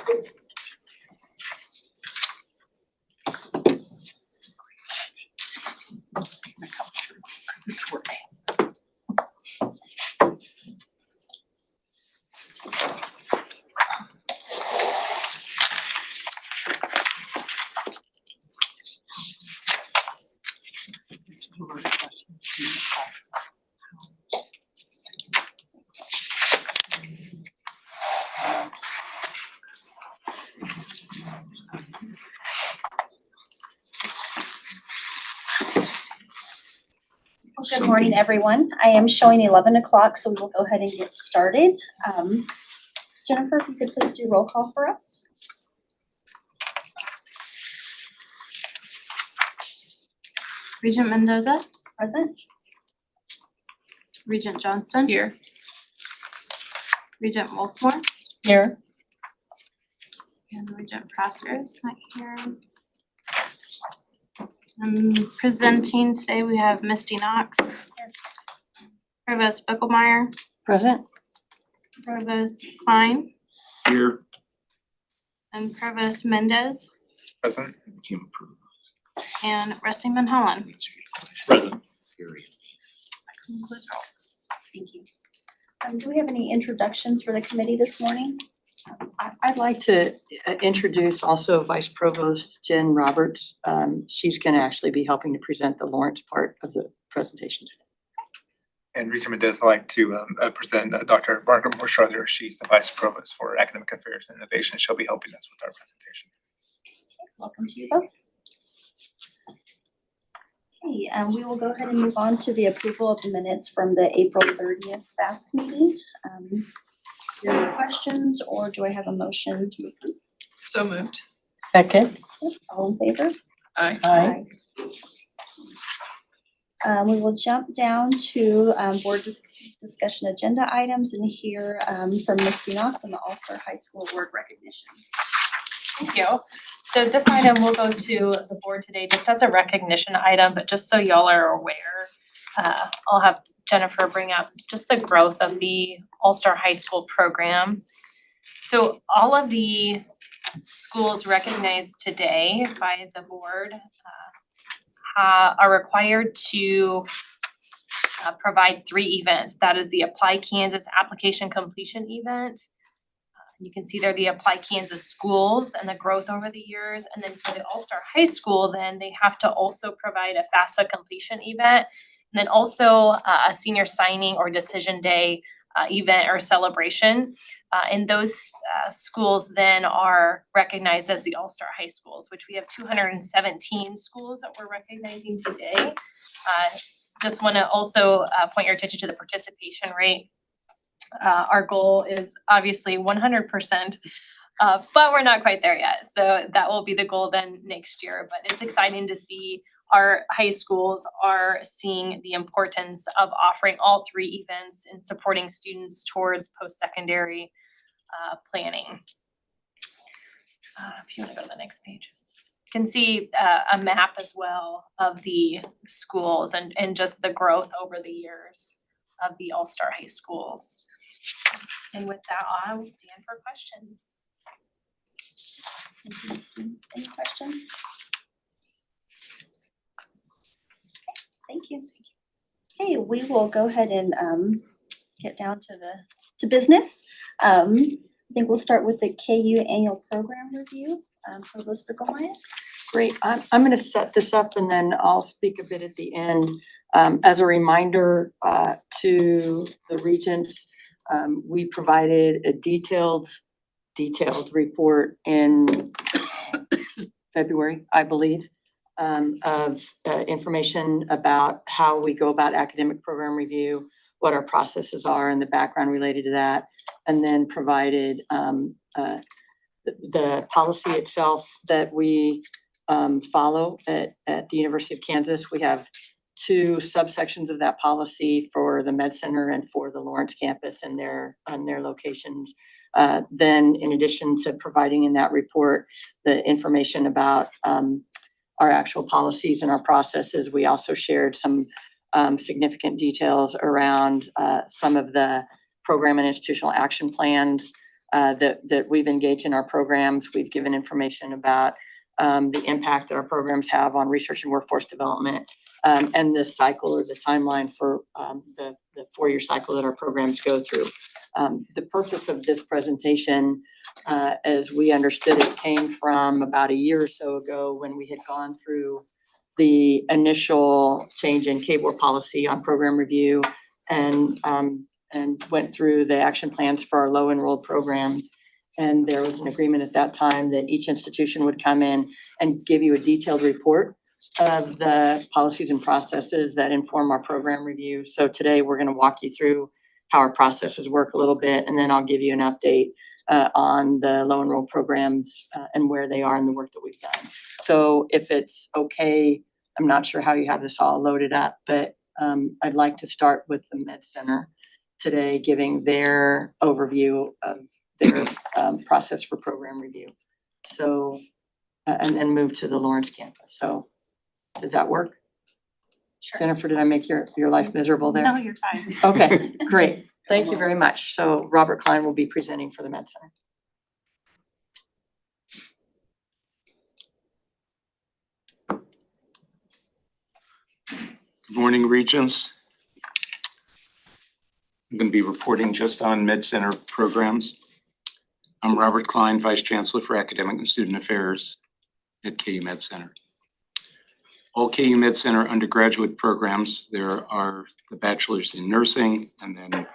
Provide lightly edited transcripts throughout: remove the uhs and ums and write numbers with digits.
Good morning, everyone. I am showing 11 o'clock, so we will go ahead and get started. Jennifer, if you could please do roll call for us. Regent Mendoza, Present. Regent Johnston. Here. Regent Wolfmore Here. and Regent Prosper is not here. Presenting today, we have Misty Knox. Provost Buckelmeyer, Present. Provost Klein, Here. and Provost Mendez, Present. and Rusty Mulholland. Present. Concludes roll. Thank you. Do we have any introductions for the committee this morning? I'd like to introduce also Vice Provost Jen Roberts. She's going to actually be helping to present the Lawrence part of the presentation today. And Regent Mendoza, I'd like to present Dr. Barbara Moore-Schroeder. She's the Vice Provost for Academic Affairs and Innovation. She'll be helping us with our presentation. Welcome to you both. Okay, we will go ahead and move on to the approval of the minutes from the April 30th FAST meeting. Do you have any questions, or do I have a motion to approve? So moved. Second. All in favor? Aye. We will jump down to board discussion agenda items and hear from Misty Knox on the All-Star High School Award recognitions. Thank you. So this item will go to the board today just as a recognition item, but just so y'all are aware, I'll have Jennifer bring up just the growth of the All-Star High School program. So all of the schools recognized today by the board are required to provide 3 events. That is the Apply Kansas application completion event. You can see there the Apply Kansas schools and the growth over the years. And then for the All-Star High School, then they have to also provide a FAFSA completion event. And then also a senior signing or decision day event or celebration. And those schools then are recognized as the All-Star High Schools, which we have 217 schools that we're recognizing today. Just want to also point your attention to the participation rate. Our goal is obviously 100%, but we're not quite there yet. So that will be the goal then next year. But it's exciting to see our high schools are seeing the importance of offering all 3 events and supporting students towards post-secondary planning. If you want to go to the next page. You can see a map as well of the schools and just the growth over the years of the All-Star High Schools. And with that, I will stand for questions. Thank you, Misty. Any questions? Thank you. Okay, we will go ahead and get down to business. I think we'll start with the KU annual program review. Provost Buckelmeyer. Great. I'm going to set this up and then I'll speak a bit at the end. As a reminder to the regents, we provided a detailed report in February, I believe, of information about how we go about academic program review, what our processes are and the background related to that, and then provided the policy itself that we follow at the University of Kansas. We have 2 subsections of that policy for the Med Center and for the Lawrence campus and their locations. Then in addition to providing in that report the information about our actual policies and our processes, we also shared some significant details around some of the program and institutional action plans that we've engaged in our programs. We've given information about the impact that our programs have on research and workforce development, and the cycle or the timeline for the 4-year cycle that our programs go through. The purpose of this presentation, as we understood it, came from about a year or so ago when we had gone through the initial change in KBOR policy on program review and went through the action plans for our low enrolled programs. And there was an agreement at that time that each institution would come in and give you a detailed report of the policies and processes that inform our program review. So today we're going to walk you through how our processes work a little bit, and then I'll give you an update on the low enrolled programs and where they are in the work that we've done. So if it's okay, I'm not sure how you have this all loaded up, but I'd like to start with the Med Center today, giving their overview of their process for program review. So, and then move to the Lawrence campus. So does that work? Sure. Jennifer, did I make your life miserable there? No, you're fine. Okay, great. Thank you very much. So Robert Klein will be presenting for the Med Center. Good morning, Regents. I'm going to be reporting just on Med Center programs. I'm Robert Klein, Vice Chancellor for Academic and Student Affairs at KU Med Center. All KU Med Center undergraduate programs, there are the Bachelor's in Nursing and then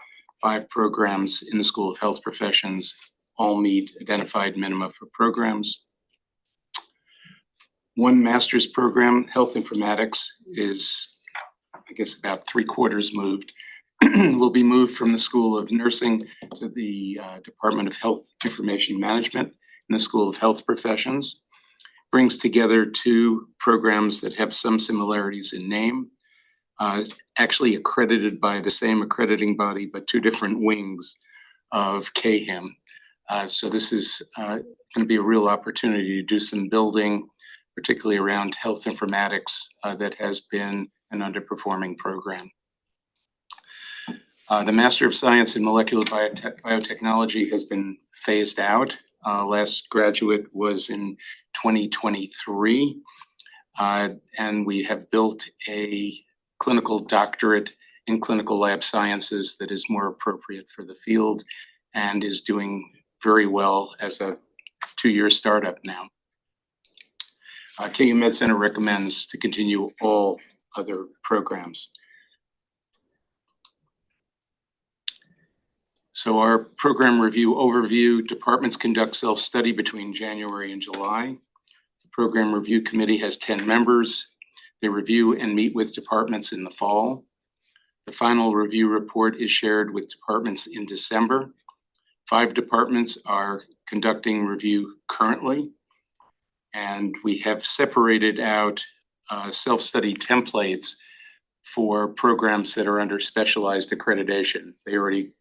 5 programs in the School of Health Professions, all meet identified minima for programs. One master's program, Health Informatics, is, I guess, about 3/4 moved. Will be moved from the School of Nursing to the Department of Health Information Management in the School of Health Professions. Brings together 2 programs that have some similarities in name, actually accredited by the same accrediting body, but 2 different wings of KHIM. So this is going to be a real opportunity to do some building, particularly around health informatics that has been an underperforming program. The Master of Science in Molecular Biotechnology has been phased out. Last graduate was in 2023. And we have built a clinical doctorate in clinical lab sciences that is more appropriate for the field and is doing very well as a 2-year startup now. KU Med Center recommends to continue all other programs. So our program review overview: departments conduct self-study between January and July. The program review committee has 10 members. They review and meet with departments in the fall. The final review report is shared with departments in December. 5 departments are conducting review currently, and we have separated out self-study templates for programs that are under specialized accreditation. They already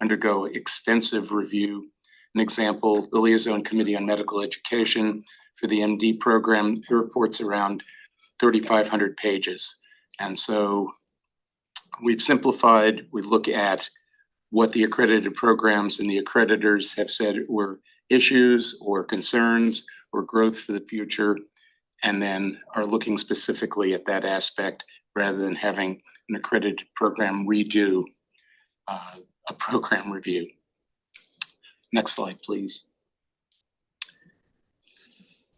undergo extensive review. An example, the Liaison Committee on Medical Education for the MD program, the report's around 3,500 pages. And so we've simplified. We look at what the accredited programs and the accreditors have said were issues or concerns or growth for the future, and then are looking specifically at that aspect rather than having an accredited program redo a program review. Next slide, please.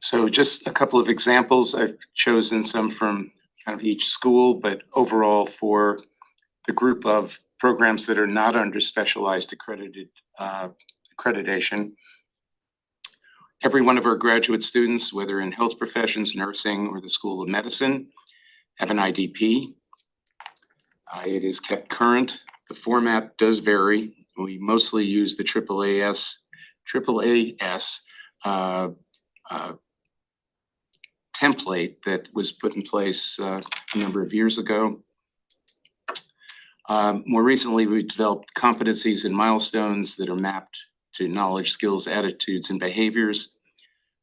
So just a couple of examples. I've chosen some from kind of each school, but overall for the group of programs that are not under specialized accreditation, every one of our graduate students, whether in health professions, nursing, or the School of Medicine, have an IDP. It is kept current. The format does vary. We mostly use the AAAS template that was put in place a number of years ago. More recently, we developed competencies and milestones that are mapped to knowledge, skills, attitudes, and behaviors.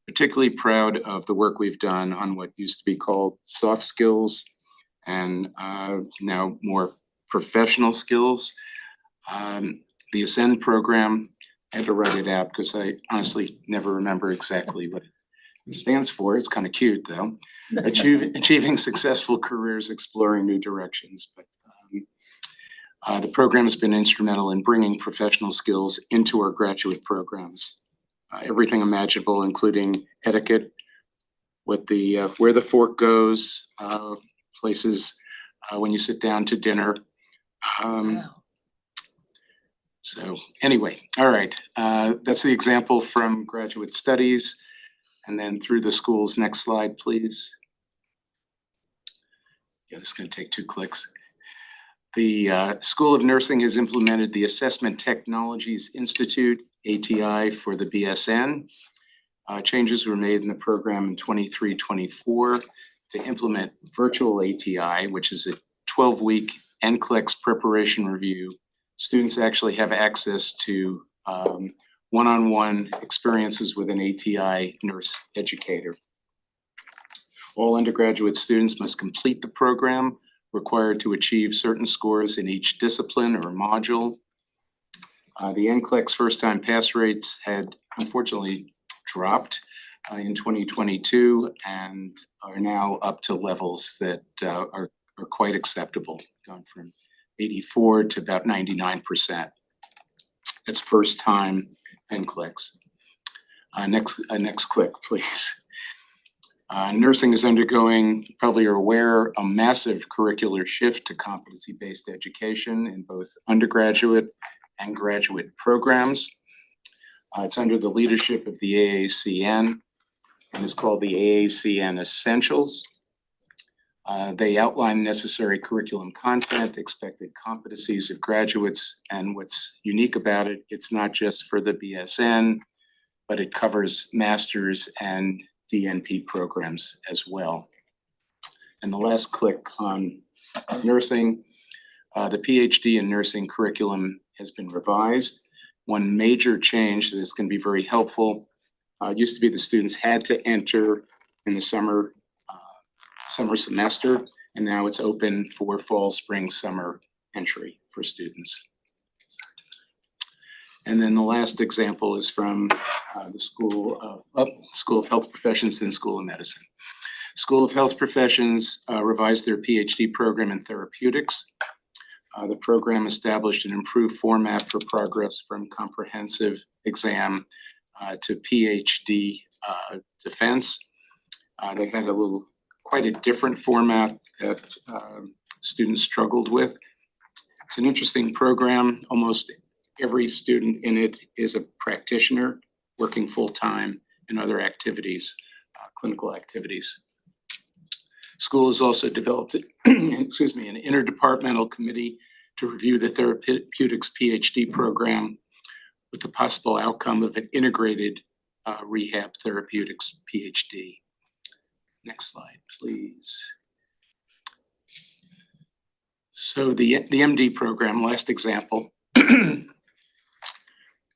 Particularly proud of the work we've done on what used to be called soft skills and now more professional skills. The Ascend program I had to write it out because I honestly never remember exactly what it stands for. It's kind of cute though. Achieving successful careers, exploring new directions. But the program has been instrumental in bringing professional skills into our graduate programs. Everything imaginable, including etiquette, what the where the fork goes, places when you sit down to dinner. So anyway, all right, that's the example from graduate studies. And then through the schools. Next slide, please. Yeah, this is going to take 2 clicks. The School of Nursing has implemented the Assessment Technologies Institute, ATI, for the BSN. Changes were made in the program in 23-24 to implement virtual ATI, which is a 12-week NCLEX preparation review. Students actually have access to one-on-one experiences with an ATI nurse educator. All undergraduate students must complete the program, required to achieve certain scores in each discipline or module. The NCLEX first-time pass rates had unfortunately dropped in 2022 and are now up to levels that are quite acceptable, gone from 84 to about 99%. That's first time NCLEX. Next click, please. Nursing is undergoing, probably you're aware, a massive curricular shift to competency-based education in both undergraduate and graduate programs. It's under the leadership of the AACN and is called the AACN Essentials. They outline necessary curriculum content, expected competencies of graduates, and what's unique about it, it's not just for the BSN, but it covers master's and DNP programs as well. And the last click on nursing, the PhD in nursing curriculum has been revised. One major change that is going to be very helpful, used to be the students had to enter in the summer semester, and now it's open for fall, spring, summer entry for students. And then the last example is from the School of Health Professions and School of Medicine. School of Health Professions revised their PhD program in therapeutics. The program established an improved format for progress from comprehensive exam to PhD defense. They had quite a different format that students struggled with. It's an interesting program. Almost every student in it is a practitioner working full-time in other activities, clinical activities. School has also developed, an interdepartmental committee to review the therapeutics PhD program with the possible outcome of an integrated rehab therapeutics PhD. Next slide, please. So the MD program, last example.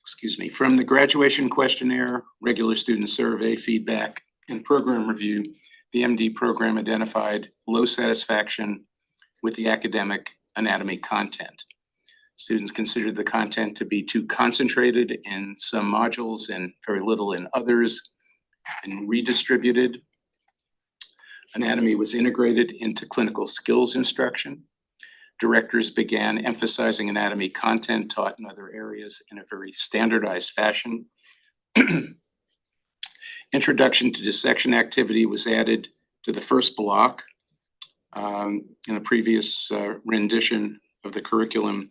Excuse me, from the graduation questionnaire, regular student survey, feedback, and program review, the MD program identified low satisfaction with the academic anatomy content. Students considered the content to be too concentrated in some modules and very little in others, and redistributed. Anatomy was integrated into clinical skills instruction. Directors began emphasizing anatomy content taught in other areas in a very standardized fashion. Introduction to dissection activity was added to the first block. In the previous rendition of the curriculum,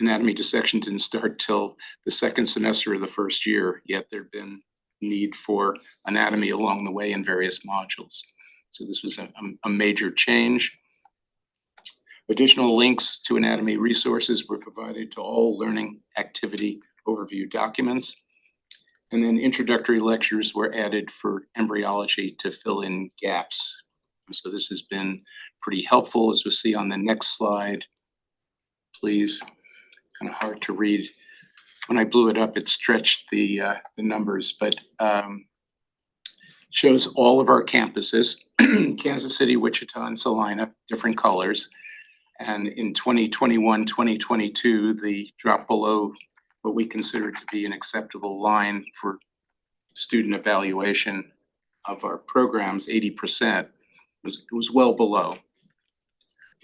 anatomy dissection didn't start till the second semester of the first year, yet there'd been need for anatomy along the way in various modules. So this was a major change. Additional links to anatomy resources were provided to all learning activity overview documents. And then introductory lectures were added for embryology to fill in gaps. And so this has been pretty helpful, as we see on the next slide. Please, kind of hard to read. When I blew it up, it stretched the numbers, but shows all of our campuses, Kansas City, Wichita, and Salina, different colors. And in 2021, 2022, the drop below what we consider to be an acceptable line for student evaluation of our programs, 80%, was well below.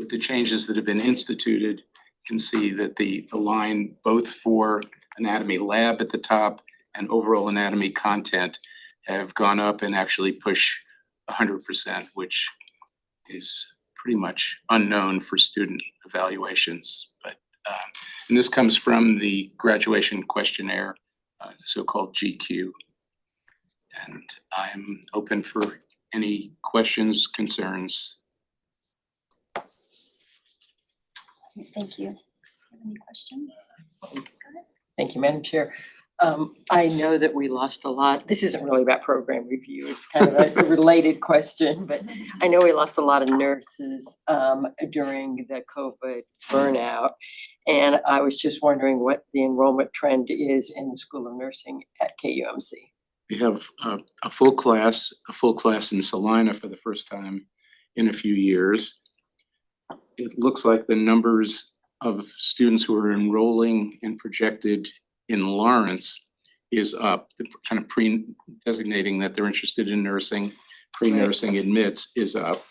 With the changes that have been instituted, you can see that the line both for anatomy lab at the top and overall anatomy content have gone up and actually push 100%, which is pretty much unknown for student evaluations. But and this comes from the graduation questionnaire, so-called GQ. And I'm open for any questions, concerns. Thank you. Any questions? Thank you, Madam Chair. I know that we lost a lot. This isn't really about program review. It's kind of a related question, but I know we lost a lot of nurses during the COVID burnout. And I was just wondering what the enrollment trend is in the School of Nursing at KUMC. We have a full class in Salina for the first time in a few years. It looks like the numbers of students who are enrolling and projected in Lawrence is up, kind of pre-designating that they're interested in nursing, pre-nursing admits is up.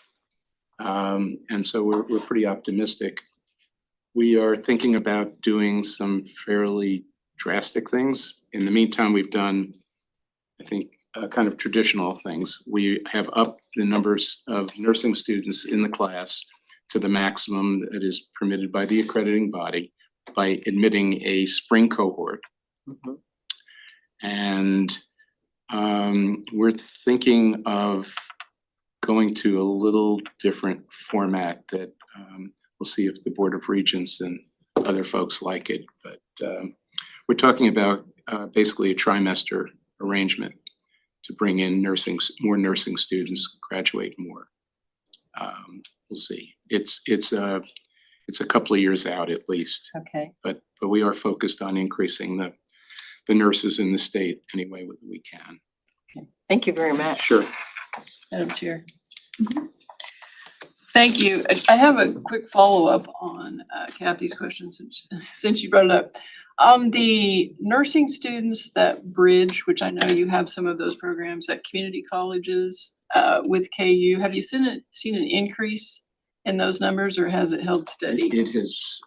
And so we're pretty optimistic. We are thinking about doing some fairly drastic things. In the meantime, we've done, I think, kind of traditional things. We have upped the numbers of nursing students in the class to the maximum that is permitted by the accrediting body by admitting a spring cohort. Mhm. And we're thinking of going to a little different format that we'll see if the Board of Regents and other folks like it. But we're talking about basically a trimester arrangement to bring in more nursing students, graduate more. We'll see. It's a couple of years out at least, Okay. but we are focused on increasing the nurses in the state any way that we can. Thank you very much. Sure. Madam Chair. Thank you. I have a quick follow-up on Kathy's question since you brought it up. The nursing students that bridge, which I know you have some of those programs at community colleges with KU, have you seen an increase in those numbers, or has it held steady? It has,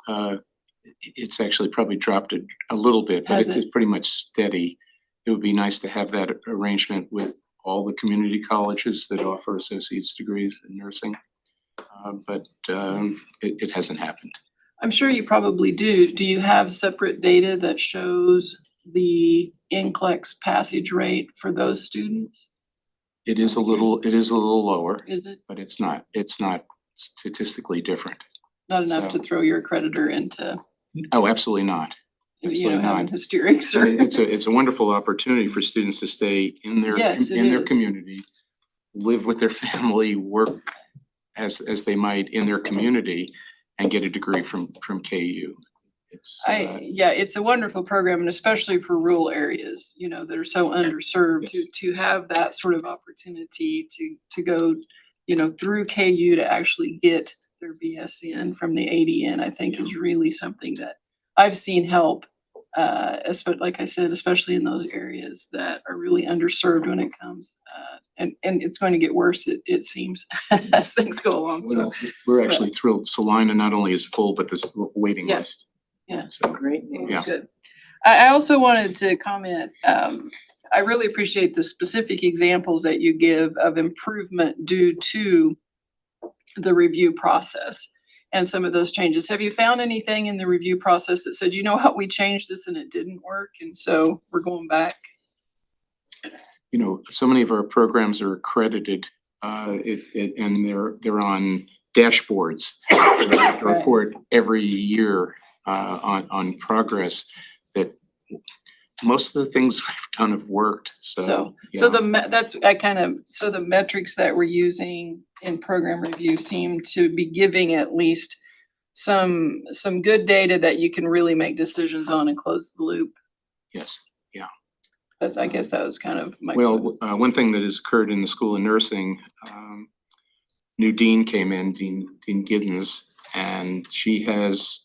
it's actually probably dropped a little bit, but Has it's pretty much steady. It would be nice to have that arrangement with all the community colleges that offer associate's degrees in nursing. But it hasn't happened. I'm sure you probably do. Do you have separate data that shows the NCLEX passage rate for those students? It is a little lower, Is it but it's not statistically different. not enough to throw your accreditor into, Oh, absolutely not. Absolutely having not. hysterics I or? mean, it's a wonderful opportunity for students to stay in their Yes, it is. community, live with their family, work as they might in their community, and get a degree from KU. It's Yeah, it's a wonderful program, and especially for rural areas, that are so underserved, Yes. to have that sort of opportunity to go, through KU to actually get their BSN from the ADN, I think is really something that I've seen help. Like I said, especially in those areas that are really underserved when it comes, and it's going to get worse, it seems, as things go along, so. well, we're actually thrilled. Salina not only is full, but there's a waiting Yeah. list. Yeah. So Great news. Yeah. Good. I also wanted to comment, I really appreciate the specific examples that you give of improvement due to the review process and some of those changes. Have you found anything in the review process that said, what, we changed this and it didn't work, and so we're going back? So many of our programs are accredited, and they're on dashboards. They have to report every year on progress. That most of the things we've done have worked. So So the the metrics that we're using in program review seem to be giving at least some good data that you can really make decisions on and close the loop. yes. I guess that was kind of my. Well, one thing that has occurred in the School of Nursing, new dean came in, Dean Giddens, and she has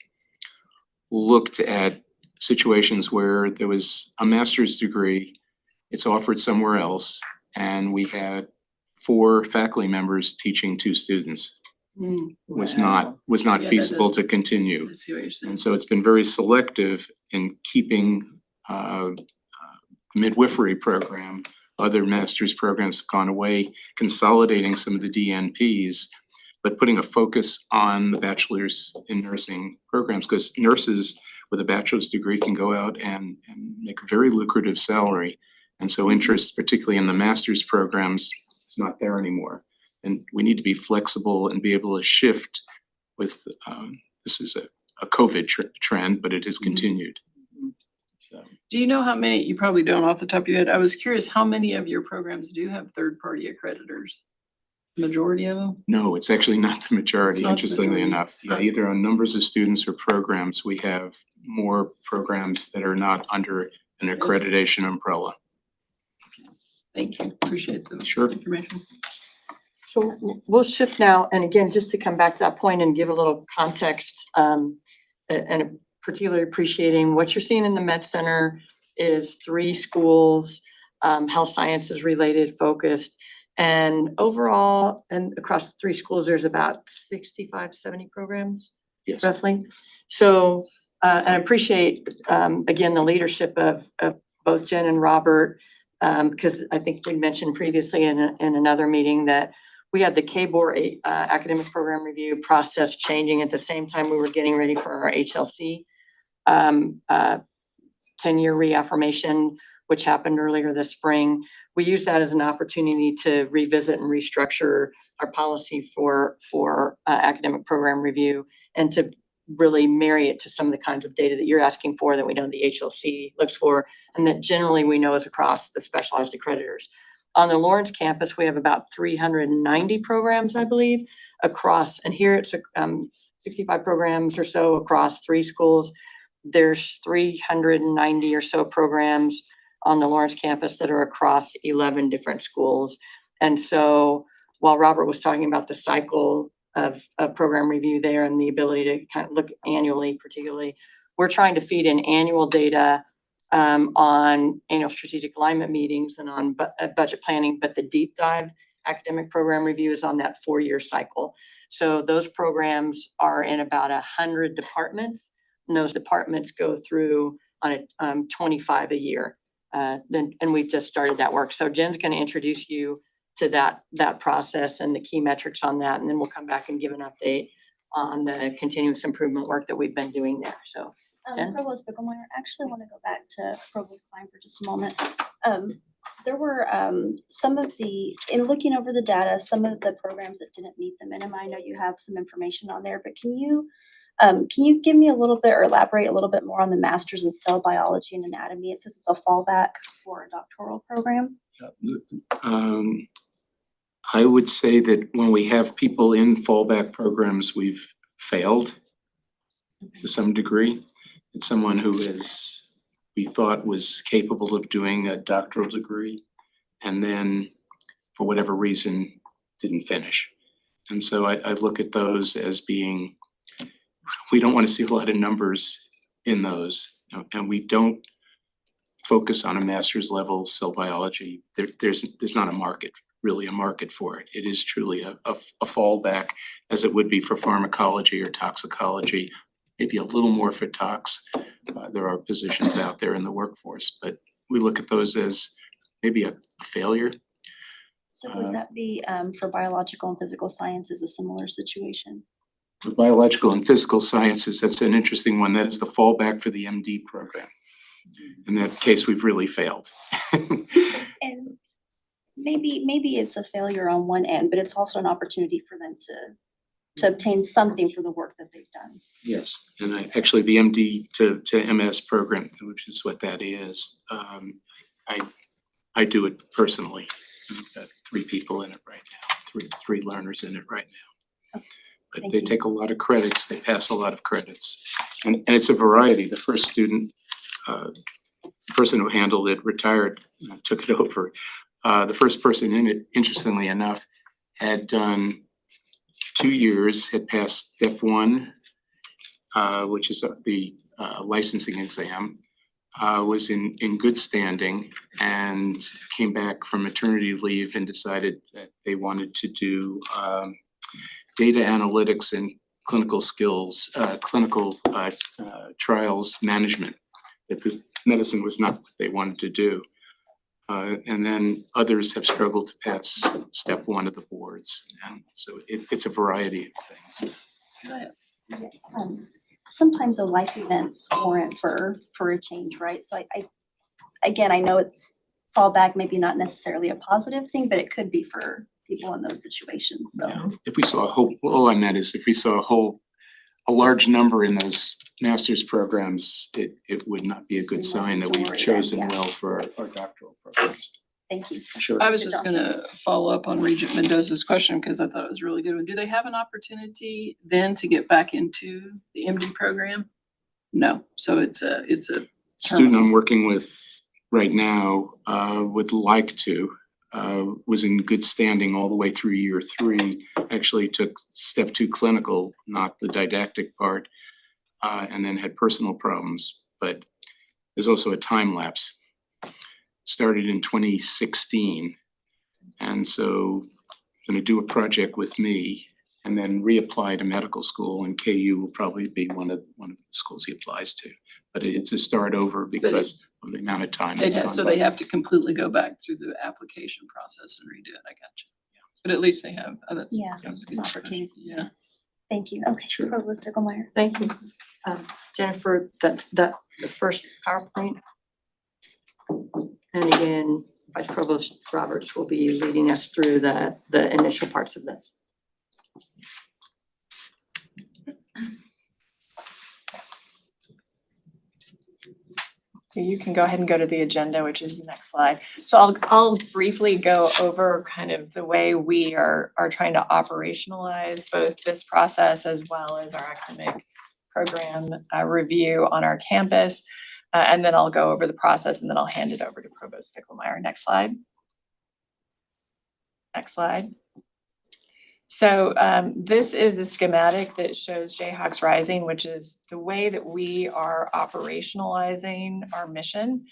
looked at situations where there was a master's degree, it's offered somewhere else, and we had 4 faculty members teaching 2 students. Was not Yeah, that feasible is- to continue. I see what you're saying. And so it's been very selective in keeping midwifery program. Other master's programs have gone away, consolidating some of the DNPs, but putting a focus on the bachelor's in nursing programs, because nurses with a bachelor's degree can go out and make a very lucrative salary. And so interest, particularly in the master's programs, is not there anymore. And we need to be flexible and be able to shift with, this is a COVID trend, but it has continued. So, Do you know how many, you probably don't off the top of your head, I was curious, how many of your programs do have third-party accreditors? Majority of them? no, it's actually not the majority, It's not the interestingly majority. enough. Yeah, Huh. either on numbers of students or programs, we have more programs that are not under an accreditation umbrella. Thank you, appreciate the Sure. information. So we'll shift now, and again, just to come back to that point and give a little context, and particularly appreciating what you're seeing in the Med Center is 3 schools, health sciences related focused. And overall, and across the 3 schools, there's about 65, 70 programs Yes. roughly. So, and I appreciate, again, the leadership of both Jen and Robert, because I think we mentioned previously in another meeting that we had the KBOR academic program review process changing at the same time we were getting ready for our HLC 10-year reaffirmation, which happened earlier this spring. We used that as an opportunity to revisit and restructure our policy for academic program review and to really marry it to some of the kinds of data that you're asking for, that we know the HLC looks for, and that generally we know is across the specialized accreditors. On the Lawrence campus, we have about 390 programs, I believe, across, and here it's 65 programs or so across 3 schools. There's 390 or so programs on the Lawrence campus that are across 11 different schools. And so while Robert was talking about the cycle of program review there and the ability to kind of look annually particularly, we're trying to feed in annual data on annual strategic alignment meetings and on budget planning, but the deep dive academic program review is on that 4-year cycle. So those programs are in about 100 departments, and those departments go through on a 25 a year. And we've just started that work. So Jen's going to introduce you to that process and the key metrics on that, and then we'll come back and give an update on the continuous improvement work that we've been doing there. So Jen? Provost Bickelmeyer, I actually want to go back to Provost Klein for just a moment. There were some of the, in looking over the data, some of the programs that didn't meet the minimum. I know you have some information on there, but can you give me a little bit or elaborate a little bit more on the Masters in Cell Biology and Anatomy? It says it's a fallback for a doctoral program. I would say that when we have people in fallback programs, we've failed to some degree. It's someone who we thought was capable of doing a doctoral degree and then for whatever reason didn't finish. And so I look at those as being, we don't want to see a lot of numbers in those, and we don't focus on a master's level cell biology. There's not really a market for it. It is truly a fallback, as it would be for pharmacology or toxicology, maybe a little more for tox. There are positions out there in the workforce, but we look at those as maybe a failure. So would that be for biological and physical sciences a similar situation? For biological and physical sciences, that's an interesting one. That is the fallback for the MD program. In that case, we've really failed. And maybe it's a failure on one end, but it's also an opportunity for them to obtain something for the work that they've done. Yes, and actually the MD to MS program, which is what that is, I do it personally. We've got 3 people in it right now, three learners in it right now. Okay, But thank they you. take a lot of credits, they pass a lot of credits. And it's a variety. The first student, the person who handled it retired, took it over. The first person in it, interestingly enough, had done 2 years, had passed step 1, which is the licensing exam, was in good standing and came back from maternity leave and decided that they wanted to do data analytics and clinical skills, trials management. That this medicine was not what they wanted to do. And then others have struggled to pass step one of the boards. And so it's a variety of things. Sometimes the life events warrant for a change, right? So again, I know it's fallback, maybe not necessarily a positive thing, but it could be for people in those situations, so. Yeah. If we saw a whole, all I meant is if we saw a large number in those master's programs, it would not be a good sign that we've chosen well for our doctoral programs. Thank you. Sure. I was just gonna follow up on Regent Mendoza's question because I thought it was a really good one. Do they have an opportunity then to get back into the MD program? No, so it's a Student I'm working with right now would like to, was in good standing all the way through year 3, actually took step 2 clinical, not the didactic part, and then had personal problems, but there's also a time lapse. Started in 2016, and so gonna do a project with me and then reapply to medical school, and KU will probably be one of the schools he applies to. But it's a start over because of the amount of time that's gone so by. they have to completely go back through the application process and redo it. I got you. But at least they have, that's. Yeah, that was a an good opportunity. question. Yeah. Thank you. Okay, Sure. Provost Eichelmeyer. Thank you. Jennifer, the first PowerPoint. And again, Vice Provost Roberts will be leading us through the initial parts of this. So you can go ahead and go to the agenda, which is the next slide. So I'll briefly go over kind of the way we are trying to operationalize both this process as well as our academic program review on our campus. And then I'll go over the process and then I'll hand it over to Provost Eichelmeyer. Next slide. Next slide. So this is a schematic that shows Jayhawks Rising, which is the way that we are operationalizing our mission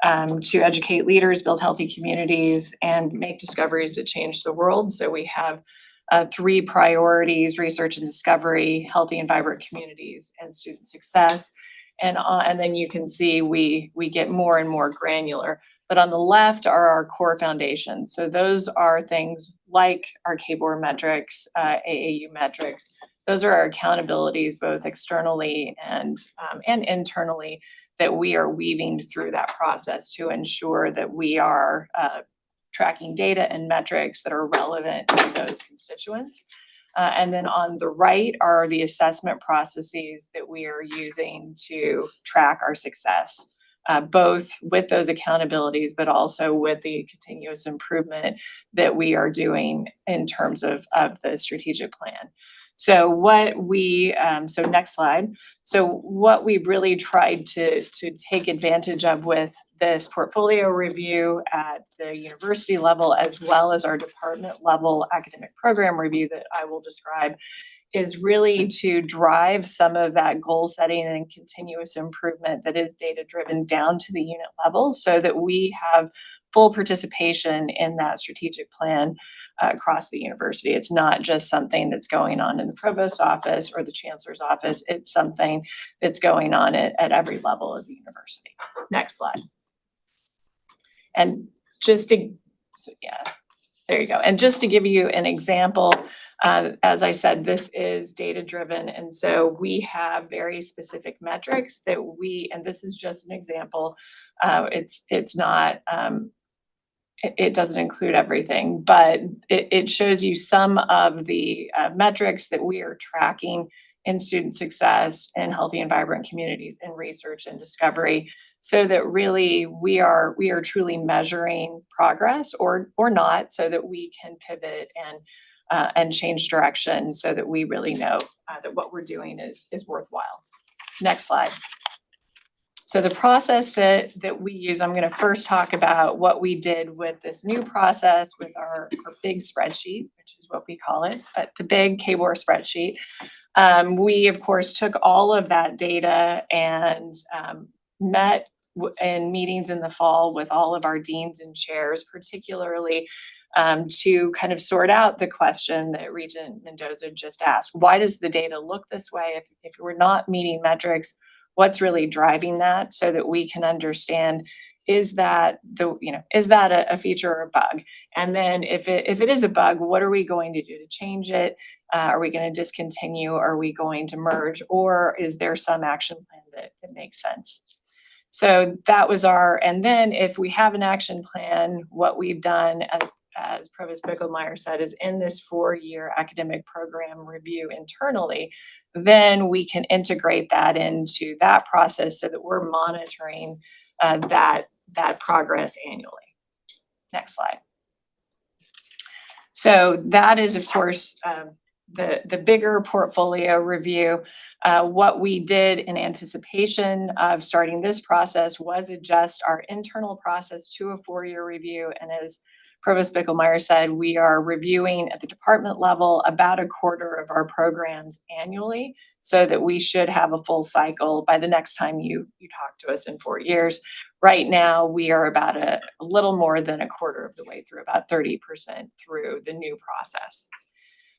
to educate leaders, build healthy communities, and make discoveries that change the world. So we have 3 priorities: research and discovery, healthy and vibrant communities, and student success. And then you can see we get more and more granular. But on the left are our core foundations. So those are things like our KBOR metrics, AAU metrics. Those are our accountabilities, both externally and internally, that we are weaving through that process to ensure that we are tracking data and metrics that are relevant to those constituents. And then on the right are the assessment processes that we are using to track our success. Both with those accountabilities, but also with the continuous improvement that we are doing in terms of the strategic plan. So so next slide. So what we've really tried to take advantage of with this portfolio review at the university level, as well as our department level academic program review that I will describe, is really to drive some of that goal setting and continuous improvement that is data driven down to the unit level so that we have full participation in that strategic plan across the university. It's not just something that's going on in the provost's office or the chancellor's office. It's something that's going on at every level of the university. Next slide. And just to, there you go. And just to give you an example, as I said, this is data driven. And so we have very specific metrics that and this is just an example. It's not, it doesn't include everything, but it shows you some of the metrics that we are tracking in student success and healthy and vibrant communities in research and discovery, so that really we are truly measuring progress or not, so that we can pivot and change direction so that we really know that what we're doing is worthwhile. Next slide. So the process that we use, I'm going to first talk about what we did with this new process with our big spreadsheet, which is what we call it, but the big KBOR spreadsheet. We, of course, took all of that data and met in meetings in the fall with all of our deans and chairs, particularly to kind of sort out the question that Regent Mendoza just asked. Why does the data look this way? If we're not meeting metrics, what's really driving that, so that we can understand, is that a feature or a bug? And then if it is a bug, what are we going to do to change it? Are we going to discontinue? Are we going to merge? Or is there some action plan that makes sense? So that was and then if we have an action plan, what we've done, as Provost Bicklemeyer said, is in this 4-year academic program review internally, then we can integrate that into that process so that we're monitoring that progress annually. Next slide. So that is, of course, the bigger portfolio review. What we did in anticipation of starting this process was adjust our internal process to a 4-year review. And as Provost Bicklemeyer said, we are reviewing at the department level about a quarter of our programs annually, so that we should have a full cycle by the next time you talk to us in 4 years. Right now, we are about a little more than a quarter of the way through, about 30% through the new process.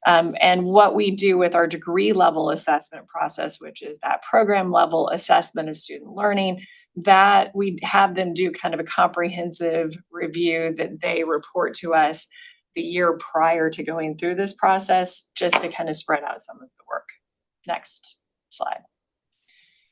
And what we do with our degree level assessment process, which is that program level assessment of student learning, that we have them do kind of a comprehensive review that they report to us the year prior to going through this process, just to kind of spread out some of the work. Next slide.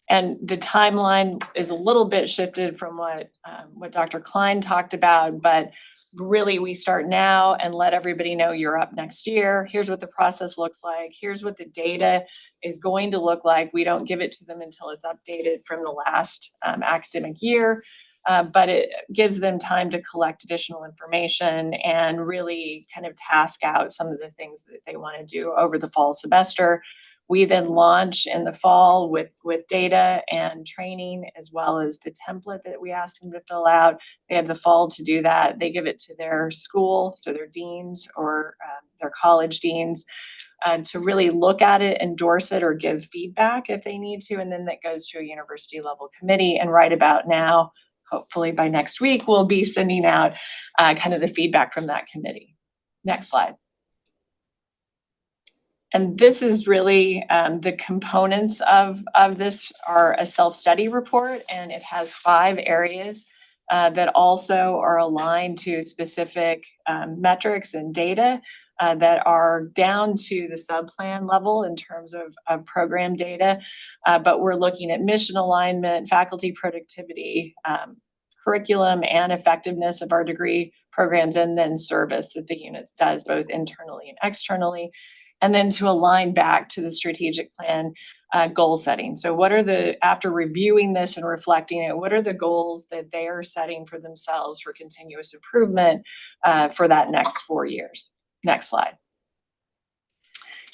And the timeline is a little bit shifted from what Dr. Klein talked about, but really we start now and let everybody know you're up next year. Here's what the process looks like. Here's what the data is going to look like. We don't give it to them until it's updated from the last academic year, but it gives them time to collect additional information and really kind of task out some of the things that they want to do over the fall semester. We then launch in the fall with data and training, as well as the template that we ask them to fill out. They have the fall to do that. They give it to their school, so their deans or their college deans, to really look at it, endorse it, or give feedback if they need to. And then that goes to a university level committee. And right about now, hopefully by next week, we'll be sending out kind of the feedback from that committee. Next slide. And this is really the components of this are a self-study report, and it has 5 areas that also are aligned to specific metrics and data that are down to the subplan level in terms of program data. But we're looking at mission alignment, faculty productivity, curriculum and effectiveness of our degree programs, and then service that the units does both internally and externally. And then to align back to the strategic plan goal setting. So after reviewing this and reflecting it, what are the goals that they are setting for themselves for continuous improvement for that next 4 years? Next slide.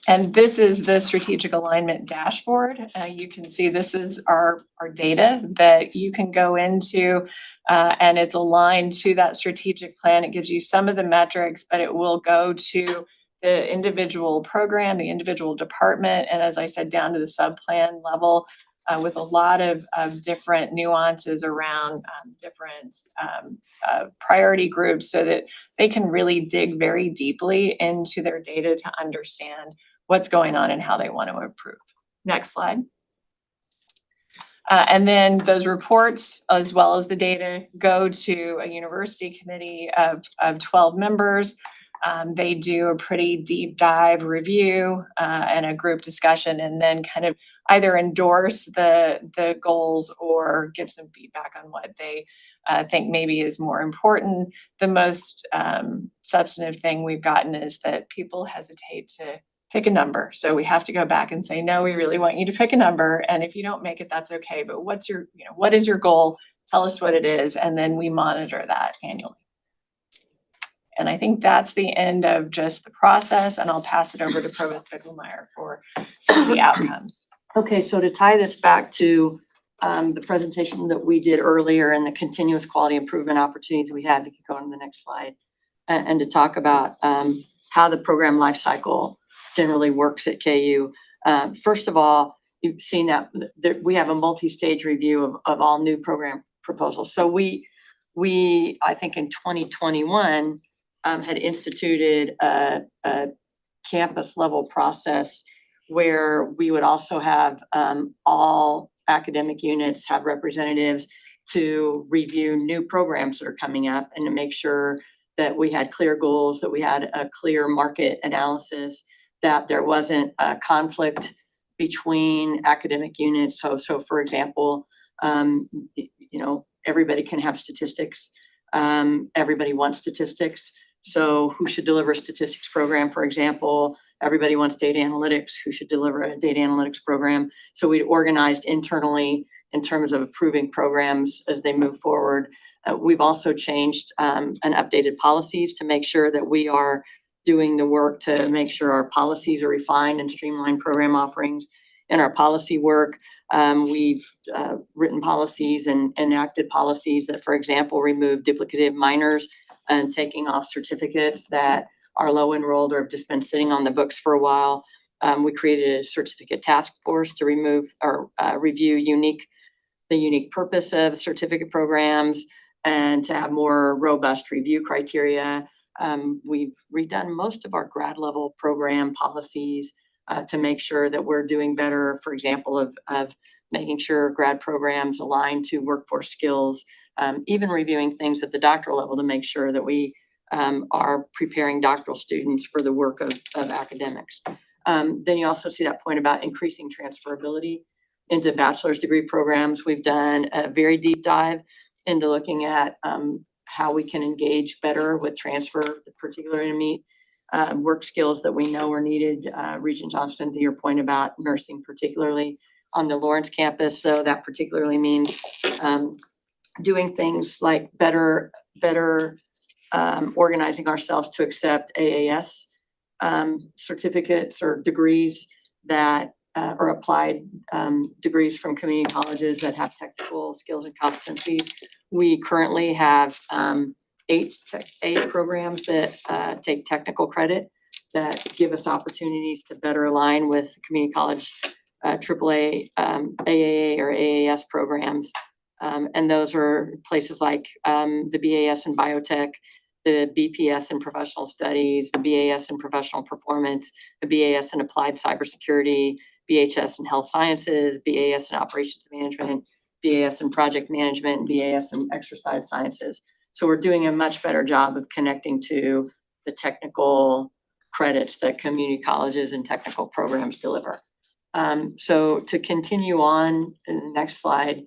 And this is the strategic alignment dashboard. You can see this is our data that you can go into, and it's aligned to that strategic plan. It gives you some of the metrics, but it will go to the individual program, the individual department, and as I said, down to the subplan level, with a lot of different nuances around different priority groups, so that they can really dig very deeply into their data to understand what's going on and how they want to improve. Next slide. And then those reports, as well as the data, go to a university committee of 12 members. They do a pretty deep dive review and a group discussion, and then kind of either endorse the goals or give some feedback on what they think maybe is more important. The most substantive thing we've gotten is that people hesitate to pick a number. So we have to go back and say, no, we really want you to pick a number. And if you don't make it, that's okay. But what is your goal? Tell us what it is. And then we monitor that annually. And I think that's the end of just the process, and I'll pass it over to Provost Bicklemeyer for some of the outcomes. Okay, so to tie this back to the presentation that we did earlier and the continuous quality improvement opportunities we had, we can go on to the next slide, and to talk about how the program life cycle generally works at KU. First of all, you've seen that we have a multi-stage review of all new program proposals. So we, I think in 2021, had instituted a campus level process where we would also have all academic units have representatives to review new programs that are coming up and to make sure that we had clear goals, that we had a clear market analysis, that there wasn't a conflict between academic units. So for example, everybody can have statistics. Everybody wants statistics. So who should deliver a statistics program, for example? Everybody wants data analytics. Who should deliver a data analytics program? So we organized internally in terms of approving programs as they move forward. We've also changed and updated policies to make sure that we are doing the work to make sure our policies are refined and streamlined program offerings. In our policy work, we've written policies and enacted policies that, for example, remove duplicative minors and taking off certificates that are low enrolled or have just been sitting on the books for a while. We created a certificate task force to remove or review the unique purpose of certificate programs and to have more robust review criteria. We've redone most of our grad level program policies to make sure that we're doing better, for example, of making sure grad programs align to workforce skills, even reviewing things at the doctoral level to make sure that we are preparing doctoral students for the work of academics. Then you also see that point about increasing transferability into bachelor's degree programs. We've done a very deep dive into looking at how we can engage better with transfer, particularly to meet work skills that we know are needed. Regent Johnston, to your point about nursing, particularly on the Lawrence campus, though, that particularly means doing things like better organizing ourselves to accept AAS certificates or degrees that or applied degrees from community colleges that have technical skills and competencies. We currently have 8 programs that take technical credit that give us opportunities to better align with community college AAA, AAA or AAS programs. And those are places like the BAS in biotech, the BPS in professional studies, the BAS in professional performance, the BAS in applied cybersecurity, BHS in health sciences, BAS in operations management, BAS in project management, BAS in exercise sciences. So we're doing a much better job of connecting to the technical credits that community colleges and technical programs deliver. So to continue on in the next slide,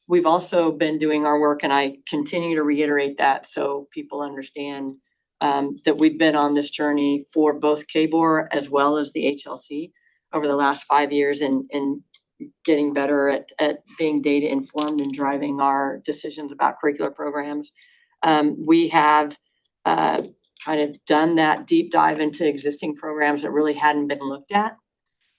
we've also been doing our work, and I continue to reiterate that so people understand that we've been on this journey for both KBOR as well as the HLC over the last 5 years in getting better at being data informed and driving our decisions about curricular programs. We have kind of done that deep dive into existing programs that really hadn't been looked at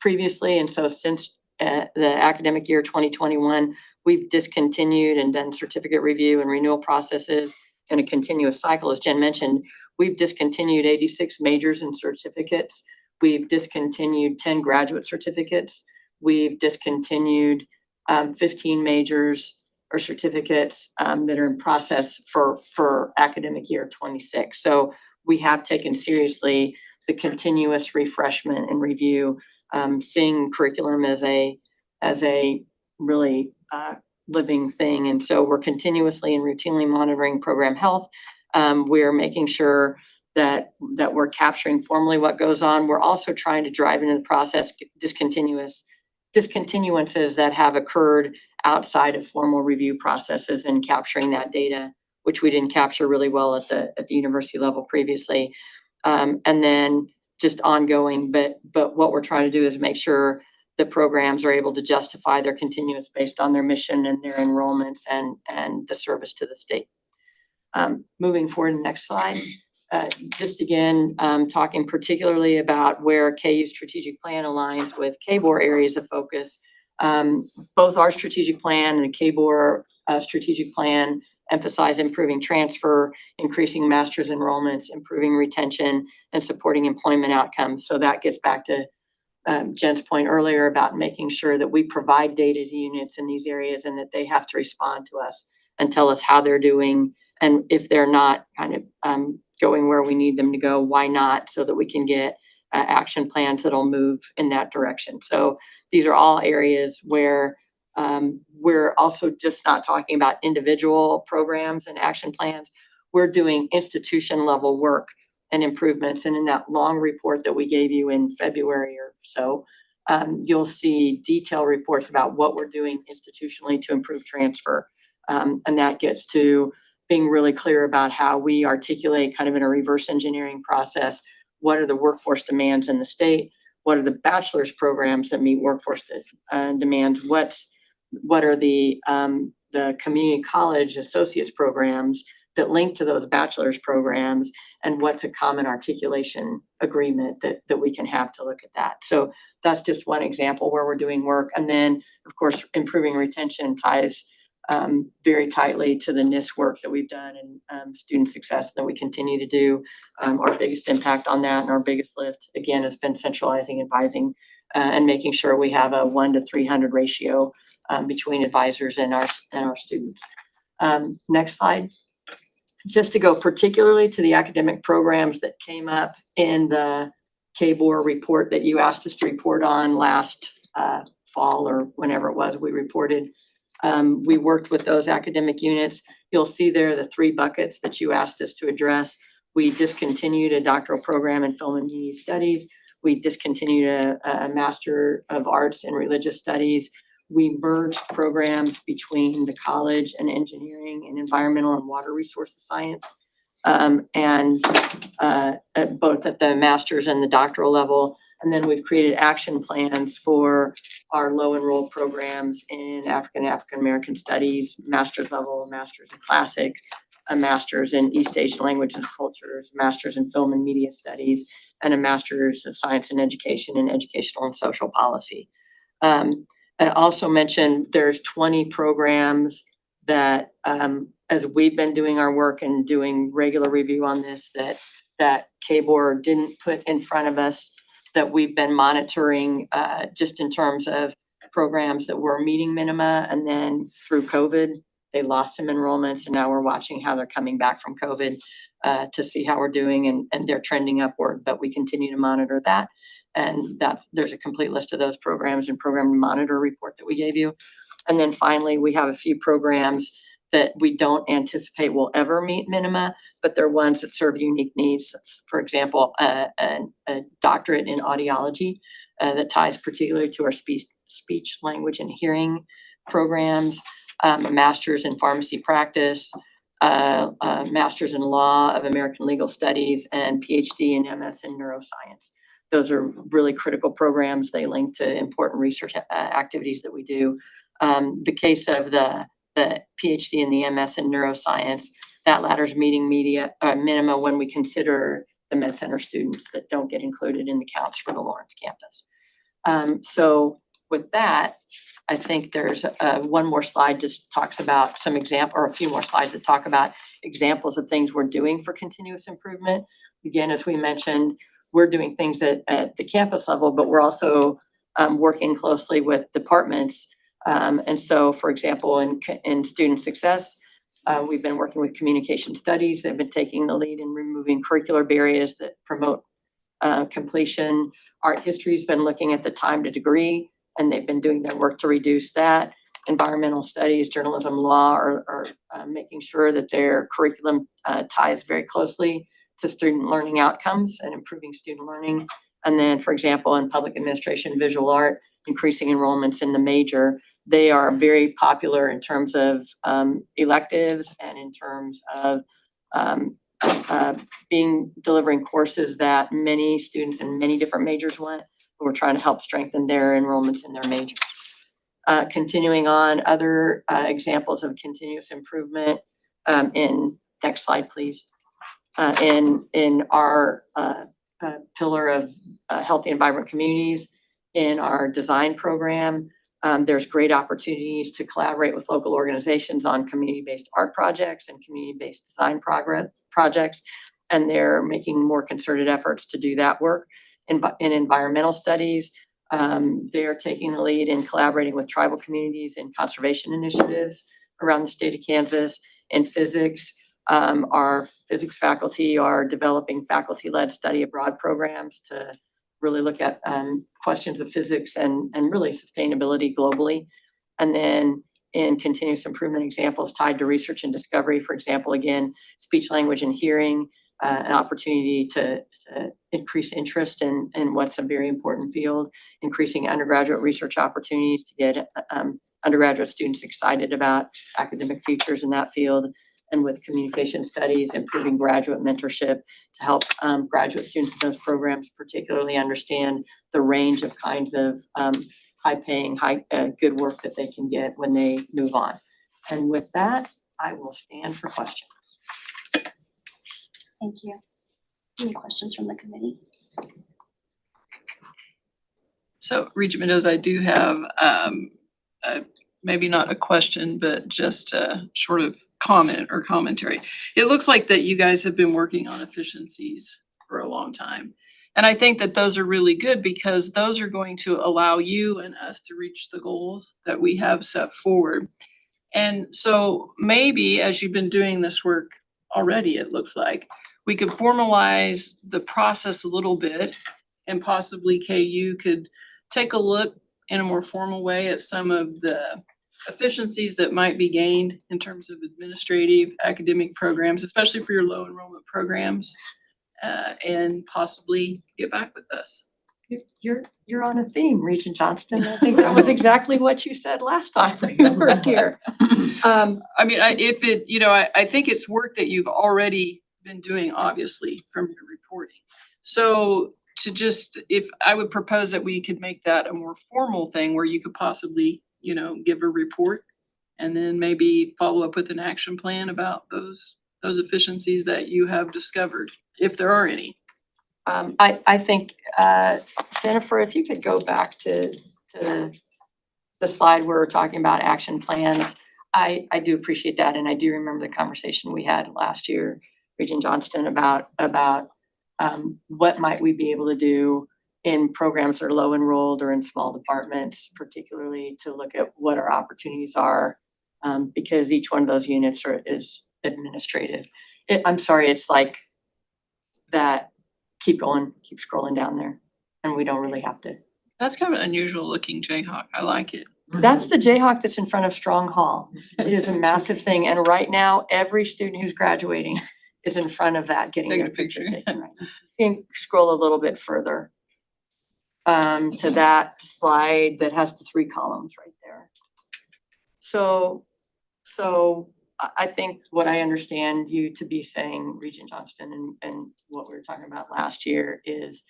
previously. And so since the academic year 2021, we've discontinued and done certificate review and renewal processes in a continuous cycle. As Jen mentioned, we've discontinued 86 majors and certificates. We've discontinued 10 graduate certificates. We've discontinued 15 majors or certificates that are in process for academic year 26. So we have taken seriously the continuous refreshment and review, seeing curriculum as a really living thing. And so we're continuously and routinely monitoring program health. We're making sure that we're capturing formally what goes on. We're also trying to drive into the process discontinuances that have occurred outside of formal review processes and capturing that data, which we didn't capture really well at the university level previously. And then just ongoing, but what we're trying to do is make sure the programs are able to justify their continuance based on their mission and their enrollments and the service to the state. Moving forward to the next slide. Just again, talking particularly about where KU's strategic plan aligns with KBOR areas of focus. Both our strategic plan and KBOR strategic plan emphasize improving transfer, increasing master's enrollments, improving retention, and supporting employment outcomes. So that gets back to Jen's point earlier about making sure that we provide data to units in these areas and that they have to respond to us and tell us how they're doing. And if they're not kind of going where we need them to go, why not? So that we can get action plans that'll move in that direction. So these are all areas where we're also just not talking about individual programs and action plans. We're doing institution level work and improvements. And in that long report that we gave you in February or so, you'll see detailed reports about what we're doing institutionally to improve transfer. And that gets to being really clear about how we articulate kind of in a reverse engineering process, what are the workforce demands in the state? What are the bachelor's programs that meet workforce demands? What are the community college associates programs that link to those bachelor's programs, and what's a common articulation agreement that we can have to look at that. So that's just one example where we're doing work. And then, of course, improving retention ties very tightly to the NIST work that we've done and student success that we continue to do. Our biggest impact on that and our biggest lift, again, has been centralizing advising and making sure we have a 1 to 300 ratio between advisors and our students. Next slide. Just to go particularly to the academic programs that came up in the KBOR report that you asked us to report on last fall or whenever it was we reported. We worked with those academic units. You'll see there the 3 buckets that you asked us to address. We discontinued a doctoral program in film and media studies. We discontinued a Master of Arts in Religious Studies. We merged programs between the college and engineering and environmental and water resources science, and both at the master's and the doctoral level. And then we've created action plans for our low enrolled programs in African American studies, master's level, master's in classic, a master's in East Asian languages and cultures, master's in film and media studies, and a master's in science and education and educational and social policy. I also mentioned there's 20 programs that, as we've been doing our work and doing regular review on this, that KBOR didn't put in front of us, that we've been monitoring just in terms of programs that were meeting minima, and then through COVID, they lost some enrollments, and now we're watching how they're coming back from COVID to see how we're doing, and they're trending upward, but we continue to monitor that. And there's a complete list of those programs and program monitor report that we gave you. And then finally, we have a few programs that we don't anticipate will ever meet minima, but they're ones that serve unique needs. For example, a doctorate in audiology that ties particularly to our speech, language, and hearing programs, a master's in pharmacy practice, a master's in law of American legal studies, and PhD and MS in neuroscience. Those are really critical programs. They link to important research activities that we do. The case of the PhD and the MS in neuroscience, that latter's meeting minima when we consider the Med Center students that don't get included in the counts for the Lawrence campus. So with that, I think there's one more slide just talks about some or a few more slides that talk about examples of things we're doing for continuous improvement. Again, as we mentioned, we're doing things at the campus level, but we're also working closely with departments. And so, for example, in student success, we've been working with communication studies. They've been taking the lead in removing curricular barriers that promote completion. Art history's been looking at the time to degree, and they've been doing their work to reduce that. Environmental studies, journalism, law are making sure that their curriculum ties very closely to student learning outcomes and improving student learning. And then, for example, in public administration, visual art, increasing enrollments in the major. They are very popular in terms of electives and in terms of delivering courses that many students in many different majors want. We're trying to help strengthen their enrollments in their majors. Continuing on, other examples of continuous improvement next slide, please. In our pillar of healthy and vibrant communities, in our design program, there's great opportunities to collaborate with local organizations on community-based art projects and community-based design projects, and they're making more concerted efforts to do that work. In environmental studies, They are taking the lead in collaborating with tribal communities and conservation initiatives around the state of Kansas. In physics, our physics faculty are developing faculty-led study abroad programs to really look at questions of physics and really sustainability globally. And then in continuous improvement examples tied to research and discovery, for example, again, speech, language, and hearing, an opportunity to increase interest in what's a very important field, increasing undergraduate research opportunities to get undergraduate students excited about academic futures in that field, and with communication studies, improving graduate mentorship to help graduate students in those programs particularly understand the range of kinds of high-paying, good work that they can get when they move on. And with that, I will stand for questions. Thank you. Any questions from the committee? So Regent Mendoza, I do have maybe not a question, but just a sort of comment or commentary. It looks like that you guys have been working on efficiencies for a long time. And I think that those are really good because those are going to allow you and us to reach the goals that we have set forward. And so maybe as you've been doing this work already, it looks like, we could formalize the process a little bit and possibly KU could take a look in a more formal way at some of the efficiencies that might be gained in terms of administrative academic programs, especially for your low enrollment programs, and possibly get back with us. You're on a theme, Regent Johnston. I think that was exactly what you said last time you were here. I mean, I think it's work that you've already been doing, obviously, from your reporting. So if I would propose that we could make that a more formal thing where you could possibly, give a report and then maybe follow up with an action plan about those efficiencies that you have discovered, if there are any. I think, Jennifer, if you could go back to the slide where we're talking about action plans, I do appreciate that. And I do remember the conversation we had last year, Regent Johnston, about what might we be able to do in programs that are low enrolled or in small departments, particularly to look at what our opportunities are, because each one of those units is administrative. I'm sorry, it's like that. Keep going, keep scrolling down there, and we don't really have to. That's kind of an unusual looking Jayhawk. I like it. That's the Jayhawk that's in front of Strong Hall. It is a massive thing, and right now, every student who's graduating is in front of that, getting Take a their picture picture. taken. Right now. You can scroll a little bit further to that slide that has the 3 columns right there. So I think what I understand you to be saying, Regent Johnston, and what we were talking about last year is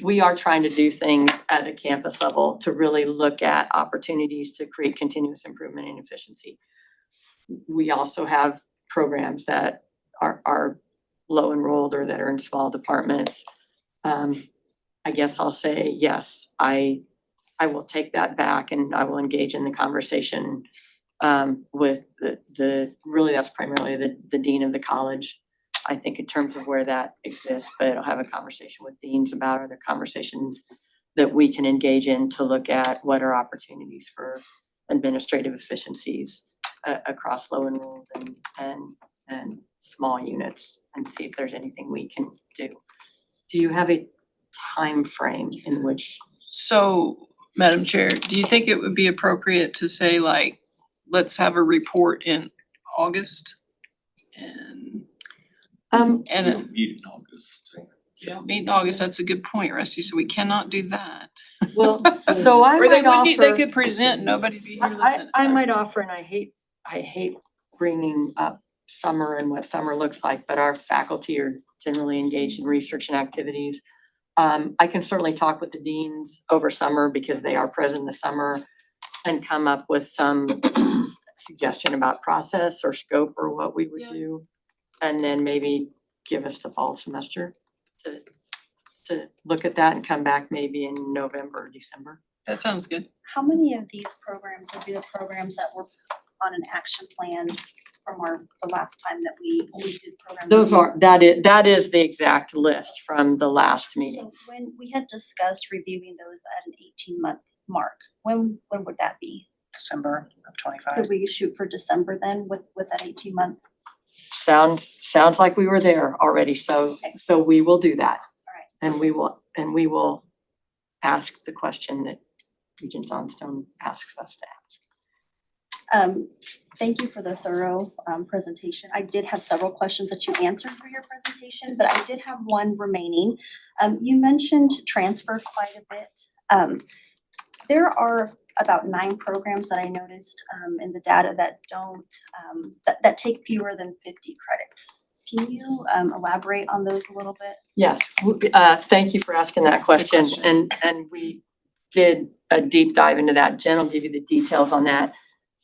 we are trying to do things at a campus level to really look at opportunities to create continuous improvement and efficiency. We also have programs that are low enrolled or that are in small departments. I guess I'll say, yes, I will take that back and I will engage in the conversation with really that's primarily the dean of the college, I think, in terms of where that exists, but I'll have a conversation with deans about other conversations that we can engage in to look at what are opportunities for administrative efficiencies across low enrolled and small units, and see if there's anything we can do. Do you have a time frame in which? So, Madam Chair, do you think it would be appropriate to say, like, let's have a report in August? And Meet in August. yeah, meet in August, that's a good point, Rusty, so we cannot do that. Well, so I Or they might wouldn't, they offer, could present, and nobody'd be here listening. I might offer, and I hate bringing up summer and what summer looks like, but our faculty are generally engaged in research and activities. I can certainly talk with the deans over summer because they are present in the summer and come up with some suggestion about process or scope or what we would Yeah. do. And then maybe give us the fall semester to look at that and come back maybe in November or December. That sounds good. How many of these programs would be the programs that were on an action plan from the last time that when we did program. Those review. are, that is the exact list from the last meeting. So when we had discussed reviewing those at an 18-month mark, when would that be? December of '25. Could we shoot for December then with that 18-month? Sounds like we were there already, so we will do that. All right. And we will ask the question that Regent Johnstone asks us to ask. Thank you for the thorough presentation. I did have several questions that you answered for your presentation, but I did have one remaining. You mentioned transfer quite a bit. There are about 9 programs that I noticed in the data that don't, that take fewer than 50 credits. Can you elaborate on those a little bit? Yes, thank you for asking that question. And we did a deep dive into that. Jen will give you the details on that.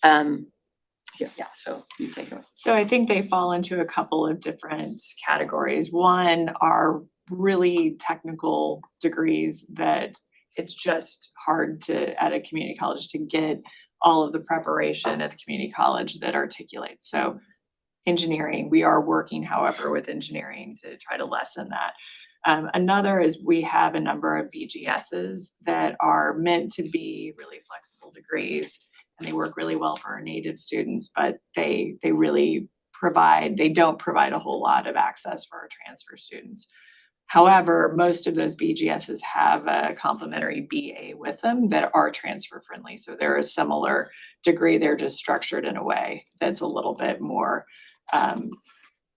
Yeah, so you take it. So I think they fall into a couple of different categories. One are really technical degrees that it's just hard to, at a community college, to get all of the preparation at the community college that articulates. So engineering, we are working, however, with engineering to try to lessen that. Another is we have a number of BGSs that are meant to be really flexible degrees, and they work really well for our native students, but they really don't provide a whole lot of access for our transfer students. However, most of those BGSs have a complementary BA with them that are transfer friendly. So they're a similar degree, they're just structured in a way that's a little bit more